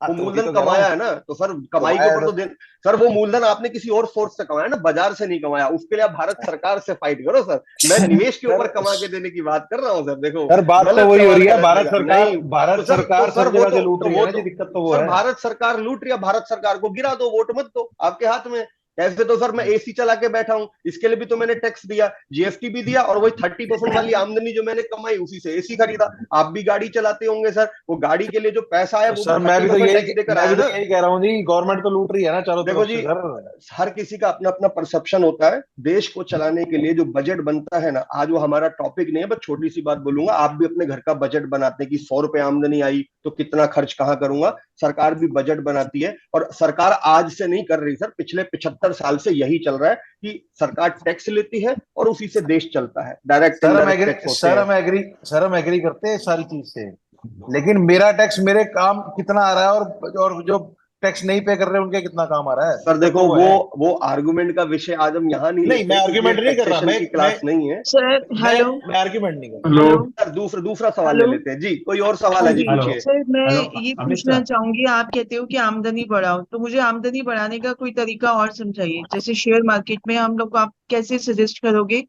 वो
तो वही
मूलधन
तो कह रहा
कमाया
हूँ,
है ना, तो सर कमाई के
कमाया है
ऊपर तो सर वो मूलधन आपने किसी और सोर्स से कमाया ना, बाजार से नहीं कमाया। उसके लिए आप भारत सरकार से फाइट करो सर। मैं निवेश के ऊपर कमा के देने की बात कर रहा हूँ सर। देखो
सर बात तो
गलत
वही हो
सवाल
रही है,
गलत
भारत
जगह
सरकार,
नहीं।
भारत सरकार
सर
सब
वो
जगह से लूट रही है ना जी, दिक्कत तो वो
सर
है।
भारत सरकार लूट रही है, भारत सरकार को गिरा दो, वोट मत दो, आपके हाथ में। ऐसे तो सर मैं एसी चला के बैठा हूं, इसके लिए भी तो मैंने टैक्स दिया, जीएसटी भी दिया, और वही 30% वाली आमदनी जो मैंने कमाई उसी से एसी खरीदा। आप भी गाड़ी चलाते होंगे सर, वो गाड़ी के लिए जो पैसा आया
तो
वो भी
सर मैं भी तो
30%
यही
टैक्स देकर
मैं
आया
भी तो
ना।
यही कह रहा हूँ जी, गवर्नमेंट तो लूट रही है ना चारों
देखो
तरफ
जी,
से सर।
हर किसी का अपना अपना परसेप्शन होता है। देश को चलाने के लिए जो बजट बनता है ना, आज वो हमारा टॉपिक नहीं है, बस छोटी सी बात बोलूंगा। आप भी अपने घर का बजट बनाते हैं कि 100 रुपए आमदनी आई तो कितना खर्च कहाँ करूंगा। सरकार भी बजट बनाती है, और सरकार आज से नहीं कर रही सर, पिछले 75 साल से यही चल रहा है कि सरकार टैक्स लेती है और उसी से देश चलता है। डायरेक्ट इनडायरेक्ट टैक्स होते हैं।
सर हम एग्री करते हैं सारी चीज से, लेकिन मेरा टैक्स मेरे काम कितना आ रहा है, और जो टैक्स नहीं पे कर रहे हैं उनके कितना काम आ रहा है,
सर
दिक्कत
देखो
तो वो है।
वो आर्गुमेंट का विषय आज हम यहाँ नहीं
नहीं, मैं
लेते, क्योंकि ये
आर्ग्यूमेंट नहीं कर रहा,
टैक्सेशन की क्लास नहीं है।
सर
मैं
हेलो
मैं आर्ग्यूमेंट नहीं कर
हेलो।
सर दूसरा सवाल ले
हेलो।
लेते हैं जी। कोई और सवाल
हाँ
है जी,
जी
पूछिए।
सर, मैं
हेलो
ये
अमित
पूछना
सर।
चाहूंगी, आप कहते हो कि आमदनी बढ़ाओ, तो मुझे आमदनी बढ़ाने का कोई तरीका और समझाइए। जैसे शेयर मार्केट में हम लोग को आप कैसे सजेस्ट करोगे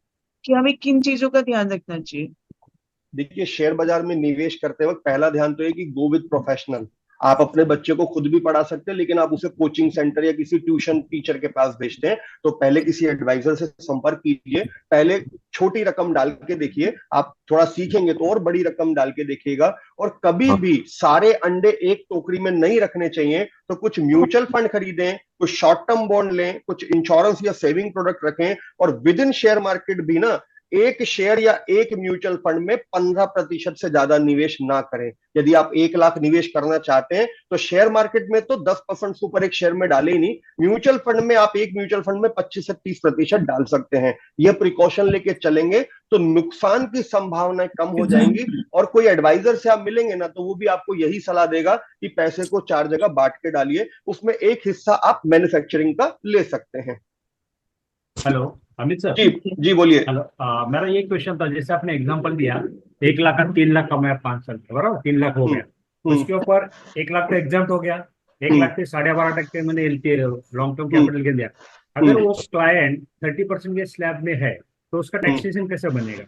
कि हमें किन चीजों का ध्यान रखना चाहिए।
देखिए, शेयर बाजार में निवेश करते वक्त पहला ध्यान तो है कि गो विद प्रोफेशनल। आप अपने बच्चे को खुद भी पढ़ा सकते हैं, लेकिन आप उसे कोचिंग सेंटर या किसी ट्यूशन टीचर के पास भेजते हैं तो पहले किसी एडवाइजर से संपर्क कीजिए। पहले छोटी रकम डाल के देखिए, आप थोड़ा सीखेंगे तो और बड़ी रकम डाल के देखिएगा। और कभी भी सारे अंडे एक टोकरी में नहीं रखने चाहिए, तो कुछ म्यूचुअल फंड खरीदें, कुछ शॉर्ट टर्म बॉन्ड लें, कुछ इंश्योरेंस या सेविंग प्रोडक्ट रखें। और विद इन शेयर मार्केट भी ना, एक शेयर या एक म्यूचुअल फंड में 15% से ज्यादा निवेश ना करें। यदि आप 1 लाख निवेश करना चाहते हैं तो शेयर मार्केट में तो 10% से ऊपर एक शेयर में डाले ही नहीं, म्यूचुअल फंड में आप एक म्यूचुअल फंड में 25 से 30% डाल सकते हैं। यह प्रिकॉशन लेके चलेंगे तो नुकसान की संभावनाएं कम हो जाएंगी। और कोई एडवाइजर से आप मिलेंगे ना तो वो भी आपको यही सलाह देगा कि पैसे को 4 जगह बांट के डालिए, उसमें एक हिस्सा आप मैन्युफैक्चरिंग का ले सकते हैं।
Hello Amit sir.
जी बोलिए।
हेलो, मेरा ये क्वेश्चन था, जैसे आपने एग्जांपल दिया 1 लाख का 3 लाख कमाया 5 साल में, बराबर 3 लाख हो गया, उसके ऊपर 1 लाख तो एग्जाम हो गया, 1 लाख से 12.5% मैंने LT long term capital gain दिया। अगर वो क्लाइंट 30% के स्लैब में है तो उसका टैक्सेशन कैसे बनेगा?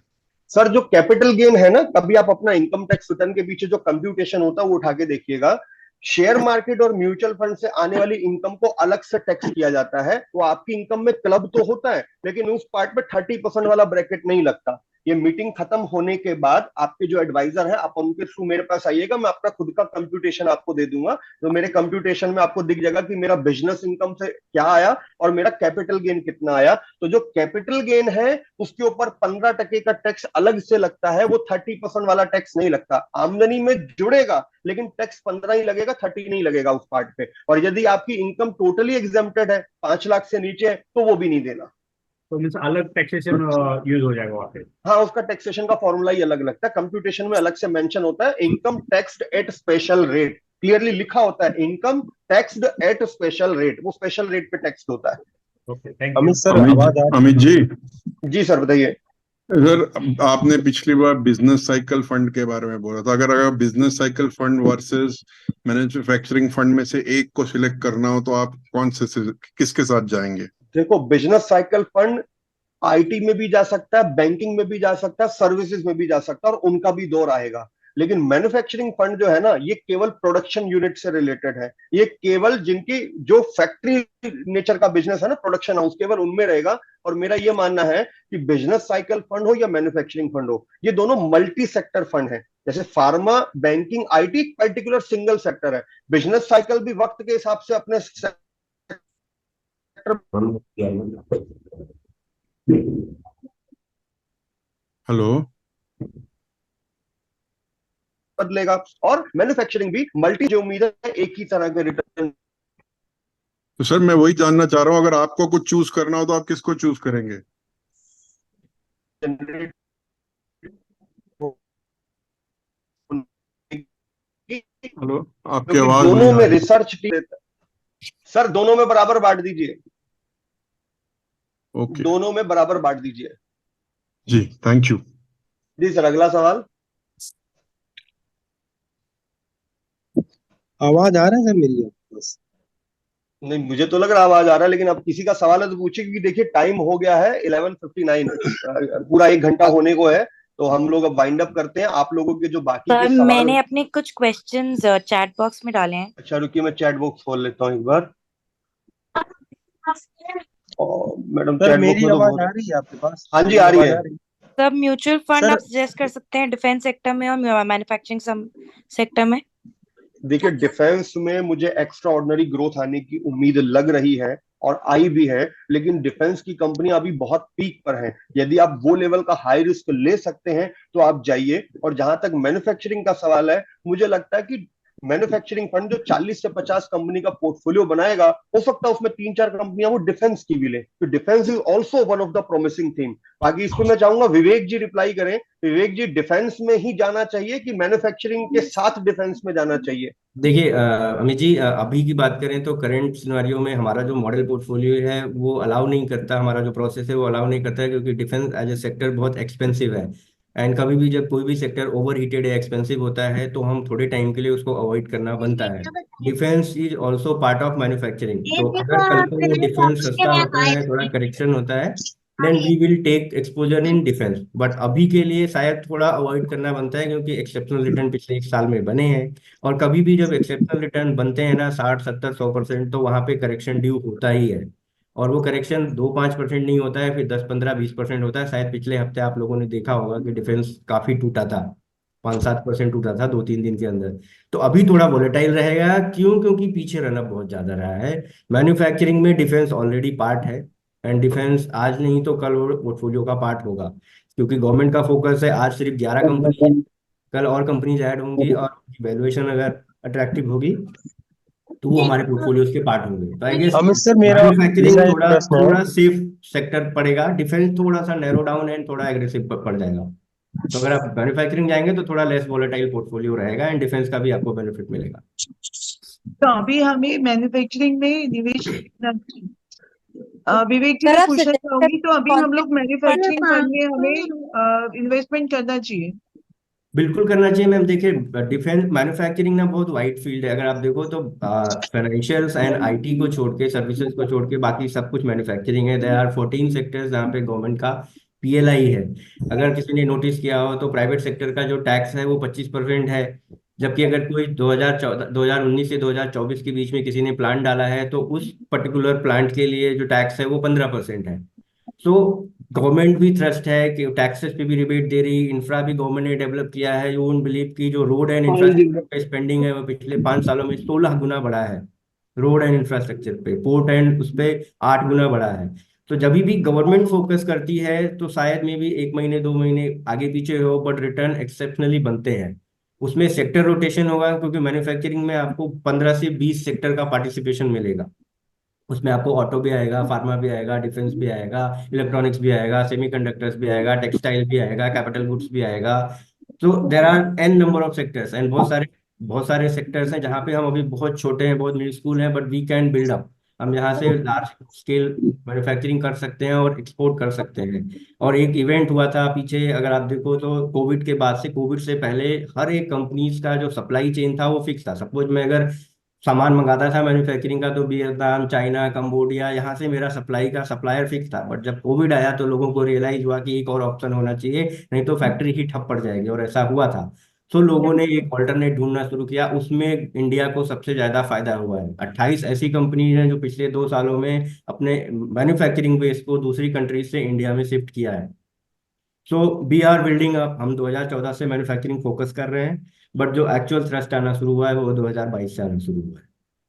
सर जो कैपिटल गेन है ना, कभी आप अपना इनकम टैक्स रिटर्न के पीछे जो कंप्यूटेशन होता है वो उठा के देखिएगा। शेयर मार्केट और म्यूचुअल फंड से आने वाली इनकम को अलग से टैक्स किया जाता है। वो आपकी इनकम में क्लब तो होता है लेकिन उस पार्ट में 30% वाला ब्रैकेट नहीं लगता। ये मीटिंग खत्म होने के बाद आपके जो एडवाइजर है आप उनके थ्रू मेरे पास आइएगा, मैं अपना खुद का कंप्यूटेशन आपको दे दूंगा। तो मेरे कंप्यूटेशन में आपको दिख जाएगा कि मेरा बिजनेस इनकम से क्या आया और मेरा कैपिटल गेन कितना आया। तो जो कैपिटल गेन है उसके ऊपर 15% का टैक्स अलग से लगता है, वो 30% वाला टैक्स नहीं लगता। आमदनी में जुड़ेगा लेकिन टैक्स 15 ही लगेगा, 30 नहीं लगेगा उस पार्ट पे। और यदि आपकी इनकम टोटली एग्जेम्प्टेड है, 5 लाख से नीचे है, तो वो भी नहीं देना।
तो मीन्स अलग टैक्सेशन यूज हो जाएगा वहां पे?
हाँ, उसका टैक्सेशन का फॉर्मूला ही अलग लगता है। कंप्यूटेशन में अलग से मेंशन होता है income taxed at special rate, clearly लिखा होता है income taxed at special rate, वो स्पेशल रेट पे टैक्स होता है।
Okay, thank you.
Amit sir, Amit ji
sir बताइए।
सर, आपने पिछली बार बिजनेस साइकिल फंड के बारे में बोला था। अगर business cycle fund versus manufacturing fund में से एक को सिलेक्ट करना हो तो आप कौन से किसके साथ जाएंगे?
देखो, बिजनेस साइकिल फंड आईटी में भी जा सकता है, बैंकिंग में भी जा सकता है, सर्विसेज में भी जा सकता है, और उनका भी दौर आएगा। लेकिन मैन्युफैक्चरिंग फंड जो है ना, ये केवल प्रोडक्शन यूनिट से रिलेटेड है। ये केवल जिनकी जो फैक्ट्री नेचर का बिजनेस है ना, प्रोडक्शन हाउस, केवल उनमें रहेगा। और मेरा ये मानना है कि बिजनेस साइकिल फंड हो या मैन्युफैक्चरिंग फंड हो, ये दोनों मल्टी सेक्टर फंड है। जैसे pharma, banking, IT particular single sector है, बिजनेस साइकिल भी वक्त के हिसाब से अपने
हेलो,
बदलेगा। और मैन्युफैक्चरिंग भी मल्टी, जो उम्मीद है एक ही तरह के रिटर्न।
तो सर मैं वही जानना चाह रहा हूँ, अगर आपको कुछ चूज करना हो तो आप किसको चूज करेंगे? हेलो, आपकी आवाज
दोनों
नहीं आ
में
रही।
रिसर्च सर दोनों में बराबर बांट दीजिए।
ओके
दोनों में बराबर बांट दीजिए।
जी, थैंक यू।
जी सर, अगला सवाल।
आवाज आ रहा है सर मेरी? बस
नहीं, मुझे तो लग रहा आवाज आ रहा है, लेकिन अब किसी का सवाल है तो पूछिए, क्योंकि देखिए टाइम हो गया है 11:59, पूरा 1 घंटा होने को है। तो हम लोग अब वाइंड अप करते हैं। आप लोगों के जो बाकी
सर
के सवाल,
मैंने अपने कुछ क्वेश्चंस चैट बॉक्स में डाले हैं।
अच्छा रुकिए, मैं चैट बॉक्स खोल लेता हूँ एक बार। मैडम
सर
चैट बॉक्स
मेरी
में तो
आवाज
बहुत,
आ रही है आपके पास?
हाँ जी आ रही है।
सब म्यूचुअल फंड
सर
आप सजेस्ट कर सकते हैं डिफेंस सेक्टर में और मैन्युफैक्चरिंग सेक्टर में?
देखिए, डिफेंस में मुझे एक्स्ट्रा ऑर्डिनरी ग्रोथ आने की उम्मीद लग रही है और आई भी है, लेकिन डिफेंस की कंपनी अभी बहुत पीक पर है। यदि आप वो लेवल का हाई रिस्क ले सकते हैं तो आप जाइए। और जहां तक मैन्युफैक्चरिंग का सवाल है, मुझे लगता है कि मैन्युफैक्चरिंग फंड जो 40 से 50 कंपनी का पोर्टफोलियो बनाएगा, हो सकता है उसमें 3-4 कंपनियां वो डिफेंस की भी ले। तो defence is also one of the promising theme. बाकी इस पर मैं चाहूंगा विवेक जी रिप्लाई करें। विवेक जी, डिफेंस में ही जाना चाहिए कि मैन्युफैक्चरिंग के साथ डिफेंस में जाना चाहिए?
देखिए अमित जी, अभी की बात करें तो करंट सिनेरियो में हमारा जो मॉडल पोर्टफोलियो है वो अलाउ नहीं करता, हमारा जो प्रोसेस है वो अलाउ नहीं करता है, क्योंकि डिफेंस एज ए सेक्टर बहुत एक्सपेंसिव है। एंड कभी भी जब कोई भी सेक्टर ओवर हीटेड या एक्सपेंसिव होता है तो हम थोड़े टाइम के लिए उसको अवॉइड करना बनता है। Defence is also part of manufacturing, तो अगर कल को वो डिफेंस सस्ता होता है, थोड़ा करेक्शन होता है, then we will take exposure in defence. But अभी के लिए शायद थोड़ा अवॉइड करना बनता है, क्योंकि एक्सेप्शनल रिटर्न पिछले 1 साल में बने हैं। और कभी भी जब एक्सेप्शनल रिटर्न बनते हैं ना 60, 70, 100%, तो वहां पे करेक्शन ड्यू होता ही है। और वो करेक्शन 2-5% नहीं होता है, फिर 10, 15, 20% होता है। शायद पिछले हफ्ते आप लोगों ने देखा होगा कि डिफेंस काफी टूटा था, 5-7% टूटा था 2-3 दिन के अंदर। तो अभी थोड़ा वोलेटाइल रहेगा, क्यों? क्योंकि पीछे रनअप बहुत ज्यादा रहा है। मैन्युफैक्चरिंग में डिफेंस ऑलरेडी पार्ट है, एंड डिफेंस आज नहीं तो कल वो पोर्टफोलियो का पार्ट होगा, क्योंकि गवर्नमेंट का फोकस है आज सिर्फ 11 कंपनी है, कल और कंपनीज ऐड होंगी और वैल्यूएशन अगर अट्रैक्टिव होगी तो वो हमारे पोर्टफोलियोज के पार्ट होंगे। तो आई गेस
अमित सर, मेरा
मैन्युफैक्चरिंग
एक
थोड़ा
प्रश्न है।
थोड़ा सेफ सेक्टर पड़ेगा, डिफेंस थोड़ा सा नैरो डाउन एंड थोड़ा एग्रेसिव पड़ जाएगा। तो अगर आप मैन्युफैक्चरिंग जाएंगे तो थोड़ा लेस वॉलेटाइल पोर्टफोलियो रहेगा एंड डिफेंस का भी आपको बेनिफिट मिलेगा।
तो अभी हमें मैन्युफैक्चरिंग में निवेश करना चाहिए। विवेक जी,
सर
मैं
आप
पूछना
सजेस्ट
चाहूंगी, तो अभी हम लोग
करें
मैन्युफैक्चरिंग फंड में हमें इन्वेस्टमेंट करना चाहिए?
बिल्कुल करना चाहिए मैम। देखिए डिफेंस मैन्युफैक्चरिंग ना बहुत वाइड फील्ड है, अगर आप देखो तो फाइनेंशियल्स एंड आईटी को छोड़ के, सर्विसेज को छोड़ के बाकी सब कुछ मैन्युफैक्चरिंग है। देयर आर 14 सेक्टर्स जहाँ पे गवर्नमेंट का पीएलआई है। अगर किसी ने नोटिस किया हो तो प्राइवेट सेक्टर का जो टैक्स है वो 25% है, जबकि अगर कोई 2019 से 2024 के बीच में किसी ने प्लांट डाला है तो उस पर्टिकुलर प्लांट के लिए जो टैक्स है वो 15% है। सो गवर्नमेंट भी ट्रस्ट है कि टैक्सेस पे भी रिबेट दे रही, इंफ्रा भी गवर्नमेंट ने डेवलप किया है। यू वोंट बिलीव की जो रोड एंड इंफ्रास्ट्रक्चर पे स्पेंडिंग है वो पिछले 5 सालों में 16 गुना बढ़ा है। रोड एंड इंफ्रास्ट्रक्चर पे, पोर्ट एंड उस पे 8 गुना बढ़ा है। तो जब भी गवर्नमेंट फोकस करती है तो शायद में भी 1 महीने 2 महीने आगे पीछे हो बट रिटर्न एक्सेप्शनली बनते हैं। उसमें सेक्टर रोटेशन होगा, क्योंकि मैन्युफैक्चरिंग में आपको 15 से 20 सेक्टर का पार्टिसिपेशन मिलेगा। उसमें आपको ऑटो भी आएगा, फार्मा भी आएगा, डिफेंस भी आएगा, इलेक्ट्रॉनिक्स भी आएगा, सेमीकंडक्टर्स भी आएगा, टेक्सटाइल भी आएगा, कैपिटल गुड्स भी आएगा। तो there are an number of sectors and बहुत सारे सेक्टर्स हैं जहाँ पे हम अभी बहुत छोटे हैं, बहुत मिडिल स्कूल हैं, but we can build up. हम यहाँ से लार्ज स्केल मैन्युफैक्चरिंग कर सकते हैं और एक्सपोर्ट कर सकते हैं। और एक इवेंट हुआ था पीछे, अगर आप देखो तो कोविड के बाद से, कोविड से पहले हर एक कंपनीज का जो सप्लाई चेन था वो फिक्स था। सपोज मैं अगर सामान मंगाता था मैन्युफैक्चरिंग का तो वियतनाम, चाइना, कंबोडिया, यहाँ से मेरा सप्लाई का सप्लायर फिक्स था। बट जब कोविड आया तो लोगों को रियलाइज हुआ कि एक और ऑप्शन होना चाहिए, नहीं तो फैक्ट्री ही ठप पड़ जाएगी, और ऐसा हुआ था। तो लोगों ने एक ऑल्टरनेट ढूंढना शुरू किया, उसमें इंडिया को सबसे ज्यादा फायदा हुआ है। 28 ऐसी कंपनीज हैं जो पिछले 2 सालों में अपने मैन्युफैक्चरिंग बेस को दूसरी कंट्रीज से इंडिया में शिफ्ट किया है। So we are building up. हम 2014 से मैन्युफैक्चरिंग फोकस कर रहे हैं, बट जो एक्चुअल थ्रस्ट आना शुरू हुआ है वो 2022 से आना शुरू हुआ है।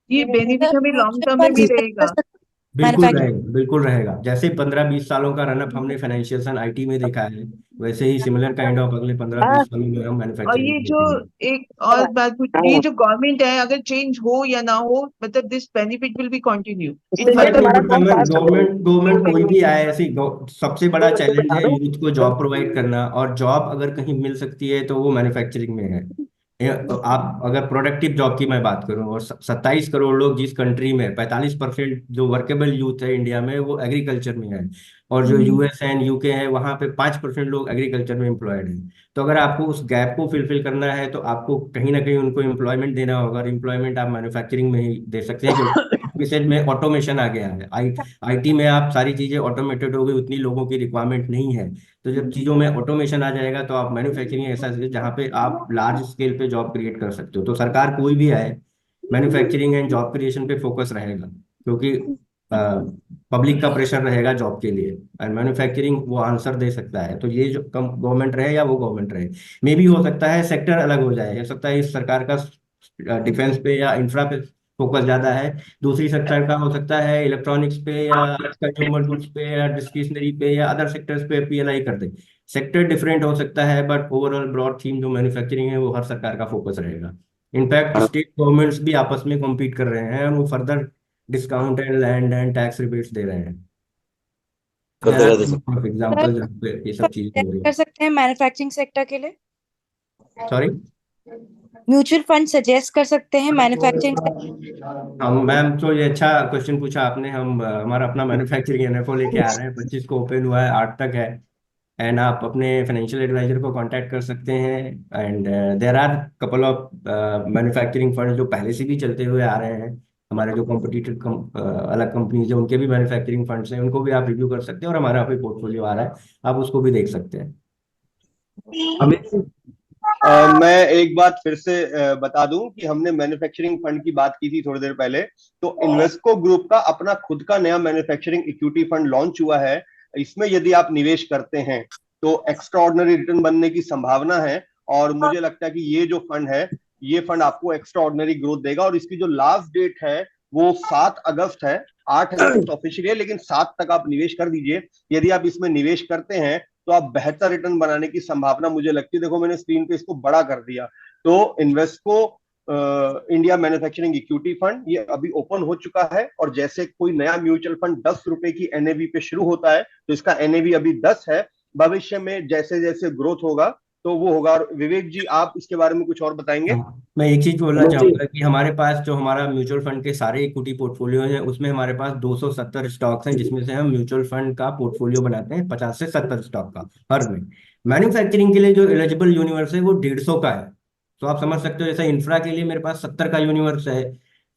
ये बेनिफिट
सर
हमें लॉन्ग
म्यूचुअल
टर्म में
फंड
भी
सजेस्ट कर
रहेगा?
सकते
बिल्कुल
मैन्युफैक्चरिंग।
रहेगा, बिल्कुल रहेगा। जैसे 15-20 सालों का रनअप हमने फाइनेंशियल एंड आईटी में देखा है, वैसे ही सिमिलर काइंड ऑफ अगले 15-20 सालों में हम
और
मैन्युफैक्चरिंग
ये
में
जो
देखेंगे।
एक और बात पूछी, ये जो गवर्नमेंट है, अगर चेंज हो या ना हो, मतलब this benefit will be continue, it might
government government कोई भी आए, ऐसी सबसे बड़ा चैलेंज है यूथ को जॉब प्रोवाइड करना, और जॉब अगर कहीं मिल सकती है तो वो मैन्युफैक्चरिंग में है। आप अगर प्रोडक्टिव जॉब की मैं बात करूं, और 27 करोड़ लोग जिस कंट्री में, 45% जो वर्केबल यूथ है इंडिया में वो एग्रीकल्चर में है, और जो यूएस एंड यूके है वहां पे 5% लोग एग्रीकल्चर में एम्प्लॉयड हैं। तो अगर आपको उस गैप को फिलफिल करना है तो आपको कहीं ना कहीं उनको एम्प्लॉयमेंट देना होगा, और एम्प्लॉयमेंट आप मैन्युफैक्चरिंग में ही दे सकते हैं, क्योंकि विशेष में ऑटोमेशन आ गया है। आईटी में आप सारी चीजें ऑटोमेटेड हो गई, उतनी लोगों की रिक्वायरमेंट नहीं है। तो जब चीजों में ऑटोमेशन आ जाएगा तो आप मैन्युफैक्चरिंग ऐसा है जहाँ पे आप लार्ज स्केल पे जॉब क्रिएट कर सकते हो। तो सरकार कोई भी आए, मैन्युफैक्चरिंग एंड जॉब क्रिएशन पे फोकस रहेगा, क्योंकि पब्लिक का प्रेशर रहेगा जॉब के लिए, एंड मैन्युफैक्चरिंग वो आंसर दे सकता है। तो ये जो गवर्नमेंट रहे या वो गवर्नमेंट रहे, मे भी हो सकता है सेक्टर अलग हो जाए, हो सकता है इस सरकार का डिफेंस पे या इंफ्रा पे फोकस ज्यादा है, दूसरी सेक्टर का हो सकता है इलेक्ट्रॉनिक्स पे या कंज्यूमर गुड्स पे या डिस्क्रिशनरी पे या अदर सेक्टर्स पे पीएलआई कर दे। सेक्टर डिफरेंट हो सकता है, बट ओवरऑल ब्रॉड थीम जो मैन्युफैक्चरिंग है वो हर सरकार का फोकस रहेगा। इनफैक्ट स्टेट गवर्नमेंट्स भी आपस में कॉम्पीट कर रहे हैं, और वो further discount and land and tax rebates दे रहे हैं। एग्जाम्पल जहाँ पे ये सब चीजें हो रही
कर सकते हैं मैन्युफैक्चरिंग सेक्टर के लिए?
है। सॉरी,
म्यूचुअल फंड सजेस्ट कर सकते हैं मैन्युफैक्चरिंग
हम मैम तो ये अच्छा क्वेश्चन पूछा आपने। हम हमारा अपना मैन्युफैक्चरिंग एनएफओ लेके आ रहे हैं, 25 को ओपन हुआ है, 8 तक है। एंड आप अपने फाइनेंशियल एडवाइजर को कांटेक्ट कर सकते हैं। And there are couple of manufacturing fund जो पहले से भी चलते हुए आ रहे हैं। हमारे जो कॉम्पिटिटिव अलग कंपनीज है उनके भी मैन्युफैक्चरिंग फंड्स हैं, उनको भी आप रिव्यू कर सकते हैं, और हमारा भी पोर्टफोलियो आ रहा है, आप उसको भी देख सकते हैं।
मैं एक बात फिर से बता दूं कि हमने मैन्युफैक्चरिंग फंड की बात की थी थोड़ी देर पहले। तो इन्वेस्को ग्रुप का अपना खुद का नया मैन्युफैक्चरिंग इक्विटी फंड लॉन्च हुआ है। इसमें यदि आप निवेश करते हैं तो एक्स्ट्रा ऑर्डिनरी रिटर्न बनने की संभावना है, और मुझे लगता है कि ये जो फंड है, ये फंड आपको एक्स्ट्रा ऑर्डिनरी ग्रोथ देगा। और इसकी जो लास्ट डेट है वो 7 अगस्त है। 8 अगस्त ऑफिशियली है, लेकिन 7 तक आप निवेश कर दीजिए। यदि आप इसमें निवेश करते हैं तो आप बेहतर रिटर्न बनाने की संभावना मुझे लगती है। देखो मैंने स्क्रीन पे इसको बड़ा कर दिया। तो Invesco India manufacturing equity fund ये अभी ओपन हो चुका है, और जैसे कोई नया म्यूचुअल फंड 10 रुपए की एनएवी पे शुरू होता है तो इसका एनएवी अभी 10 है। भविष्य में जैसे जैसे ग्रोथ होगा तो वो होगा। और विवेक जी आप इसके बारे में कुछ और बताएंगे?
मैं एक चीज बोलना चाहूंगा कि हमारे पास जो हमारा म्यूचुअल फंड के सारे इक्विटी पोर्टफोलियो हैं उसमें हमारे पास 270 स्टॉक्स हैं, जिसमें से हम म्यूचुअल फंड का पोर्टफोलियो बनाते हैं 50 से 70 स्टॉक का हर में। मैन्युफैक्चरिंग के लिए जो एलिजिबल यूनिवर्स है वो 150 का है। तो आप समझ सकते हो, जैसे इंफ्रा के लिए मेरे पास 70 का यूनिवर्स है,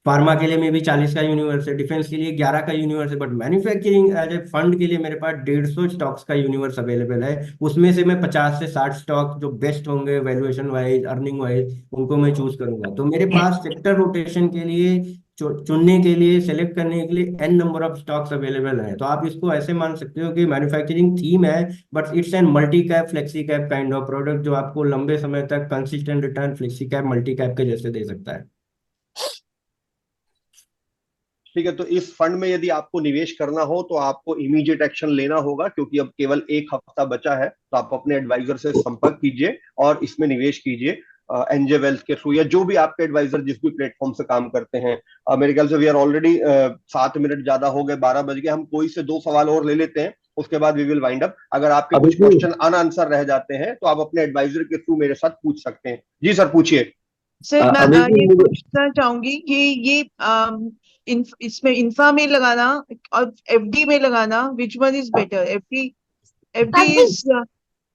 फार्मा के लिए में भी 40 का यूनिवर्स है, डिफेंस के लिए 11 का यूनिवर्स है, but manufacturing as a fund के लिए मेरे पास 150 स्टॉक्स का यूनिवर्स अवेलेबल है। उसमें से मैं 50 से 60 स्टॉक जो बेस्ट होंगे वैल्यूएशन वाइज, अर्निंग वाइज, उनको मैं चूज करूंगा। तो मेरे पास सेक्टर रोटेशन के लिए चुनने के लिए, सेलेक्ट करने के लिए an number of stocks available है। तो आप इसको ऐसे मान सकते हो कि मैन्युफैक्चरिंग थीम है, but it's an multi cap flexi cap kind of product जो आपको लंबे समय तक consistent return flexi cap multi cap के जैसे दे सकता है।
ठीक है, तो इस फंड में यदि आपको निवेश करना हो तो आपको इमीडिएट एक्शन लेना होगा, क्योंकि अब केवल 1 हफ्ता बचा है। तो आप अपने एडवाइजर से संपर्क कीजिए और इसमें निवेश कीजिए एनजे वेल्थ के थ्रू, या जो भी आपके एडवाइजर जिस भी प्लेटफॉर्म से काम करते हैं। मेरे ख्याल से वी आर ऑलरेडी 7 मिनट ज्यादा हो गए, 12 बज गए। हम कोई से 2 सवाल और ले लेते हैं, उसके बाद वी विल वाइंड अप। अगर आपके कुछ क्वेश्चन अनआंसर रह जाते हैं तो आप अपने एडवाइजर के थ्रू मेरे साथ पूछ सकते हैं। जी सर पूछिए।
सर मैं ये पूछना चाहूंगी कि ये इसमें इंफा में लगाना और एफडी में लगाना, which one is better? FD is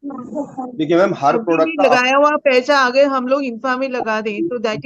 देखिए मैम, हर प्रोडक्ट का
लगाया हुआ पैसा अगर हम लोग इंफा में लगा दें तो that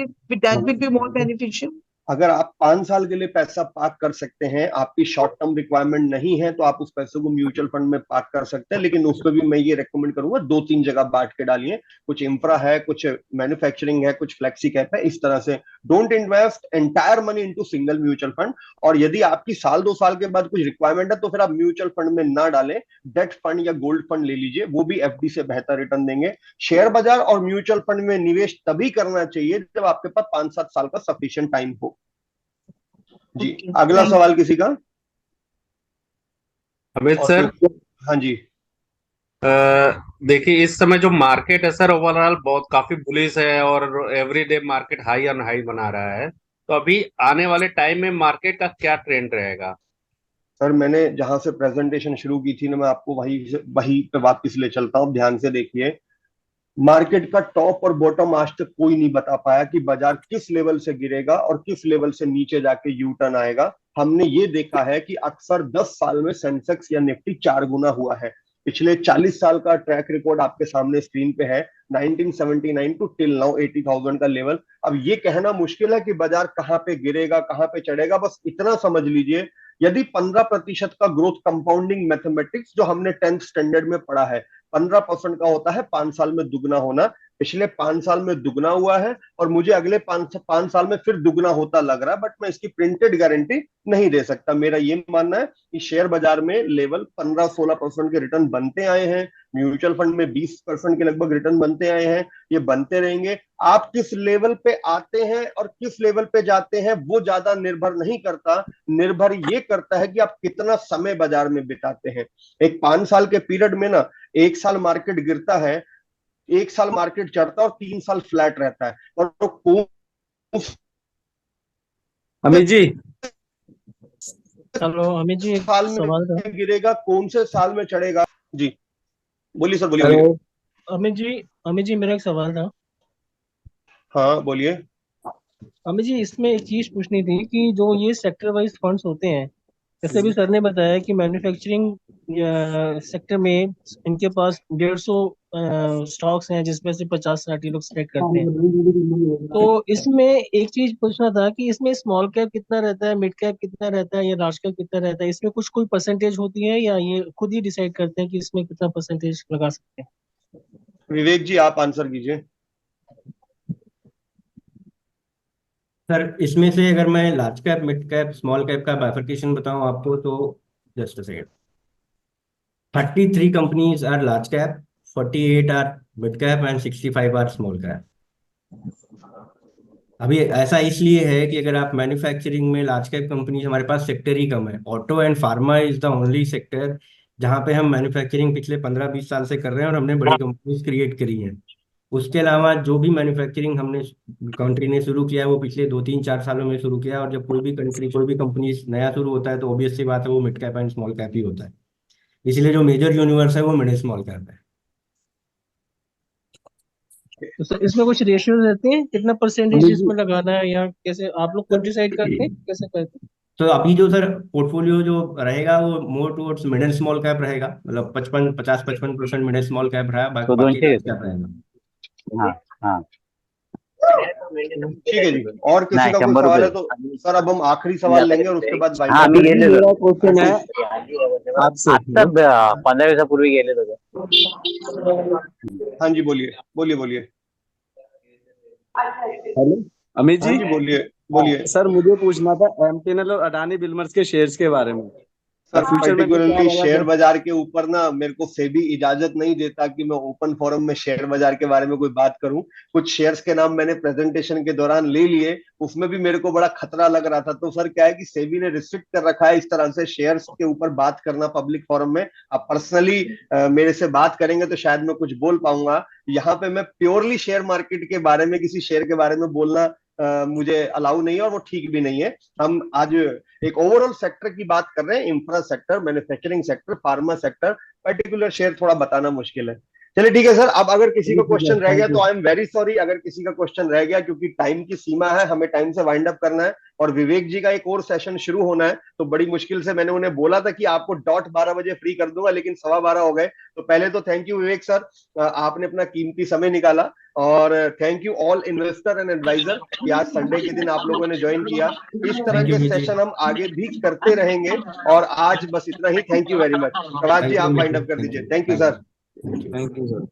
will be more beneficial.
अगर आप 5 साल के लिए पैसा पार्क कर सकते हैं, आपकी शॉर्ट टर्म रिक्वायरमेंट नहीं है, तो आप उस पैसे को म्यूचुअल फंड में पार्क कर सकते हैं। लेकिन उसमें भी मैं ये रेकमेंड करूंगा 2-3 जगह बांट के डालिए। कुछ इंफ्रा है, कुछ मैन्युफैक्चरिंग है, कुछ फ्लेक्सी कैप है, इस तरह से। Don't invest entire money into single mutual fund. और यदि आपकी 1-2 साल के बाद कुछ रिक्वायरमेंट है तो फिर आप म्यूचुअल फंड में ना डालें, डेट फंड या गोल्ड फंड ले लीजिए, वो भी एफडी से बेहतर रिटर्न देंगे। शेयर बाजार और म्यूचुअल फंड में निवेश तभी करना चाहिए जब आपके पास 5-7 साल का सफिशिएंट टाइम हो। जी अगला सवाल किसी का?
अमित सर।
हाँ जी।
देखिए इस समय जो मार्केट है सर ओवरऑल बहुत काफी बुलिश है और everyday market high on high बना रहा है। तो अभी आने वाले टाइम में मार्केट का क्या ट्रेंड रहेगा?
सर मैंने जहां से प्रेजेंटेशन शुरू की थी ना, मैं आपको वही पे वापस ले चलता हूँ। ध्यान से देखिए, मार्केट का टॉप और बॉटम आज तक कोई नहीं बता पाया कि बाजार किस लेवल से गिरेगा और किस लेवल से नीचे जाके यू टर्न आएगा। हमने ये देखा है कि अक्सर 10 साल में सेंसेक्स या निफ्टी 4 गुना हुआ है। पिछले 40 साल का ट्रैक रिकॉर्ड आपके सामने स्क्रीन पे है, 1979 टू टिल नाउ 80,000 का लेवल। अब ये कहना मुश्किल है कि बाजार कहाँ पे गिरेगा कहाँ पे चढ़ेगा। बस इतना समझ लीजिए, यदि 15% का ग्रोथ कंपाउंडिंग मैथमेटिक्स जो हमने 10th स्टैंडर्ड में पढ़ा है, 15% का होता है 5 साल में दुगना होना। पिछले 5 साल में दुगना हुआ है और मुझे अगले 5 साल में फिर दुगना होता लग रहा है, बट मैं इसकी प्रिंटेड गारंटी नहीं दे सकता। मेरा ये मानना है कि शेयर बाजार में लेवल 15-16% के रिटर्न बनते आए हैं, म्यूचुअल फंड में 20% के लगभग रिटर्न बनते आए हैं, ये बनते रहेंगे। आप किस लेवल पे आते हैं और किस लेवल पे जाते हैं वो ज्यादा निर्भर नहीं करता, निर्भर ये करता है कि आप कितना समय बाजार में बिताते हैं। एक 5 साल के पीरियड में ना, 1 साल मार्केट गिरता है, 1 साल मार्केट चढ़ता है और 3 साल फ्लैट रहता है। और तो
अमित जी,
हेलो अमित जी, एक
साल
सवाल था।
में गिरेगा, कौन से साल में चढ़ेगा? जी बोलिए सर, बोलिए।
हेलो अमित जी मेरा एक सवाल था।
हाँ बोलिए।
अमित जी इसमें एक चीज पूछनी थी कि जो ये सेक्टर वाइज फंड्स होते हैं, जैसे अभी सर ने बताया कि मैन्युफैक्चरिंग सेक्टर में इनके पास 150 स्टॉक्स हैं जिसमें से 50-60 लोग सेलेक्ट करते हैं। तो इसमें एक चीज पूछना था कि इसमें स्मॉल कैप कितना रहता है, मिड कैप कितना रहता है या लार्ज कैप कितना रहता है? इसमें कुछ कोई परसेंटेज होती है या ये खुद ही डिसाइड करते हैं कि इसमें कितना परसेंटेज लगा सकते हैं?
विवेक जी आप आंसर कीजिए।
सर इसमें से अगर मैं large cap, mid cap, small cap का बाइफरकेशन बताऊं आपको तो just a second. 33 companies are large cap, 48 are mid cap and 65 are small cap. अभी ऐसा इसलिए है कि अगर आप मैन्युफैक्चरिंग में लार्ज कैप कंपनी, हमारे पास सेक्टर ही कम है। Auto and pharma is the only sector जहाँ पे हम मैन्युफैक्चरिंग पिछले 15-20 साल से कर रहे हैं और हमने बड़ी कंपनीज क्रिएट करी हैं। उसके अलावा जो भी मैन्युफैक्चरिंग हमने कंट्री ने शुरू किया है वो पिछले 2-3-4 सालों में शुरू किया है। और जब कोई भी कंट्री, कोई भी कंपनी नया शुरू होता है तो ऑब्वियस सी बात है वो mid cap and small cap ही होता है। इसलिए जो मेजर यूनिवर्स है वो मिड स्मॉल कैप है।
तो सर इसमें कुछ रेशियो रहते हैं, कितना परसेंटेज इसमें लगाना है, या कैसे आप लोग खुद डिसाइड करते हैं, कैसे करते हैं?
तो अभी जो सर पोर्टफोलियो जो रहेगा वो more towards mid and small cap रहेगा, मतलब 50-55% मिड एंड स्मॉल कैप रहा, बाकी लार्ज कैप रहेगा।
हाँ हाँ
ठीक है जी। और किसी का कोई सवाल है तो सर अब हम आखिरी सवाल लेंगे और उसके बाद
हाँ मी गेले
मेरा क्वेश्चन है आपसे।
आता 15 दिवसापूर्वी गेले होते.
हाँ जी, बोलिए बोलिए बोलिए।
हेलो अमित
हाँ
जी,
जी, बोलिए बोलिए।
सर मुझे पूछना था एमटीएनएल और अडानी बिल्डर्स के शेयर्स के बारे में।
सर
फ्यूचर में क्या
पर्टिकुलरली
रहेगा
शेयर
क्या?
बाजार के ऊपर ना मेरे को सेबी इजाजत नहीं देता कि मैं ओपन फोरम में शेयर बाजार के बारे में कोई बात करूं। कुछ शेयर्स के नाम मैंने प्रेजेंटेशन के दौरान ले लिए, उसमें भी मेरे को बड़ा खतरा लग रहा था। तो सर क्या है कि सेबी ने रिस्ट्रिक्ट कर रखा है इस तरह से शेयर्स के ऊपर बात करना पब्लिक फोरम में। अब पर्सनली मेरे से बात करेंगे तो शायद मैं कुछ बोल पाऊंगा। यहाँ पे मैं प्योरली शेयर मार्केट के बारे में, किसी शेयर के बारे में बोलना मुझे अलाउ नहीं है और वो ठीक भी नहीं है। हम आज एक ओवरऑल सेक्टर की बात कर रहे हैं, infra sector, manufacturing sector, pharma sector. Particular share थोड़ा बताना मुश्किल है। चलिए ठीक है सर। अब अगर किसी का क्वेश्चन रह गया तो आई एम वेरी सॉरी अगर किसी का क्वेश्चन रह गया, क्योंकि टाइम की सीमा है, हमें टाइम से वाइंड अप करना है और विवेक जी का एक और सेशन शुरू होना है। तो बड़ी मुश्किल से मैंने उन्हें बोला था कि आपको डॉट 12 बजे फ्री कर दूंगा, लेकिन 12:15 हो गए। तो पहले तो थैंक यू विवेक सर, आपने अपना कीमती समय निकाला। और thank you all investor and advisor कि आज संडे के दिन आप लोगों ने ज्वाइन किया। इस तरह के सेशन हम आगे भी करते रहेंगे। और आज बस इतना ही। Thank you very much. Prabhat ji आप वाइंड अप कर दीजिए। Thank you sir.
Thank you sir.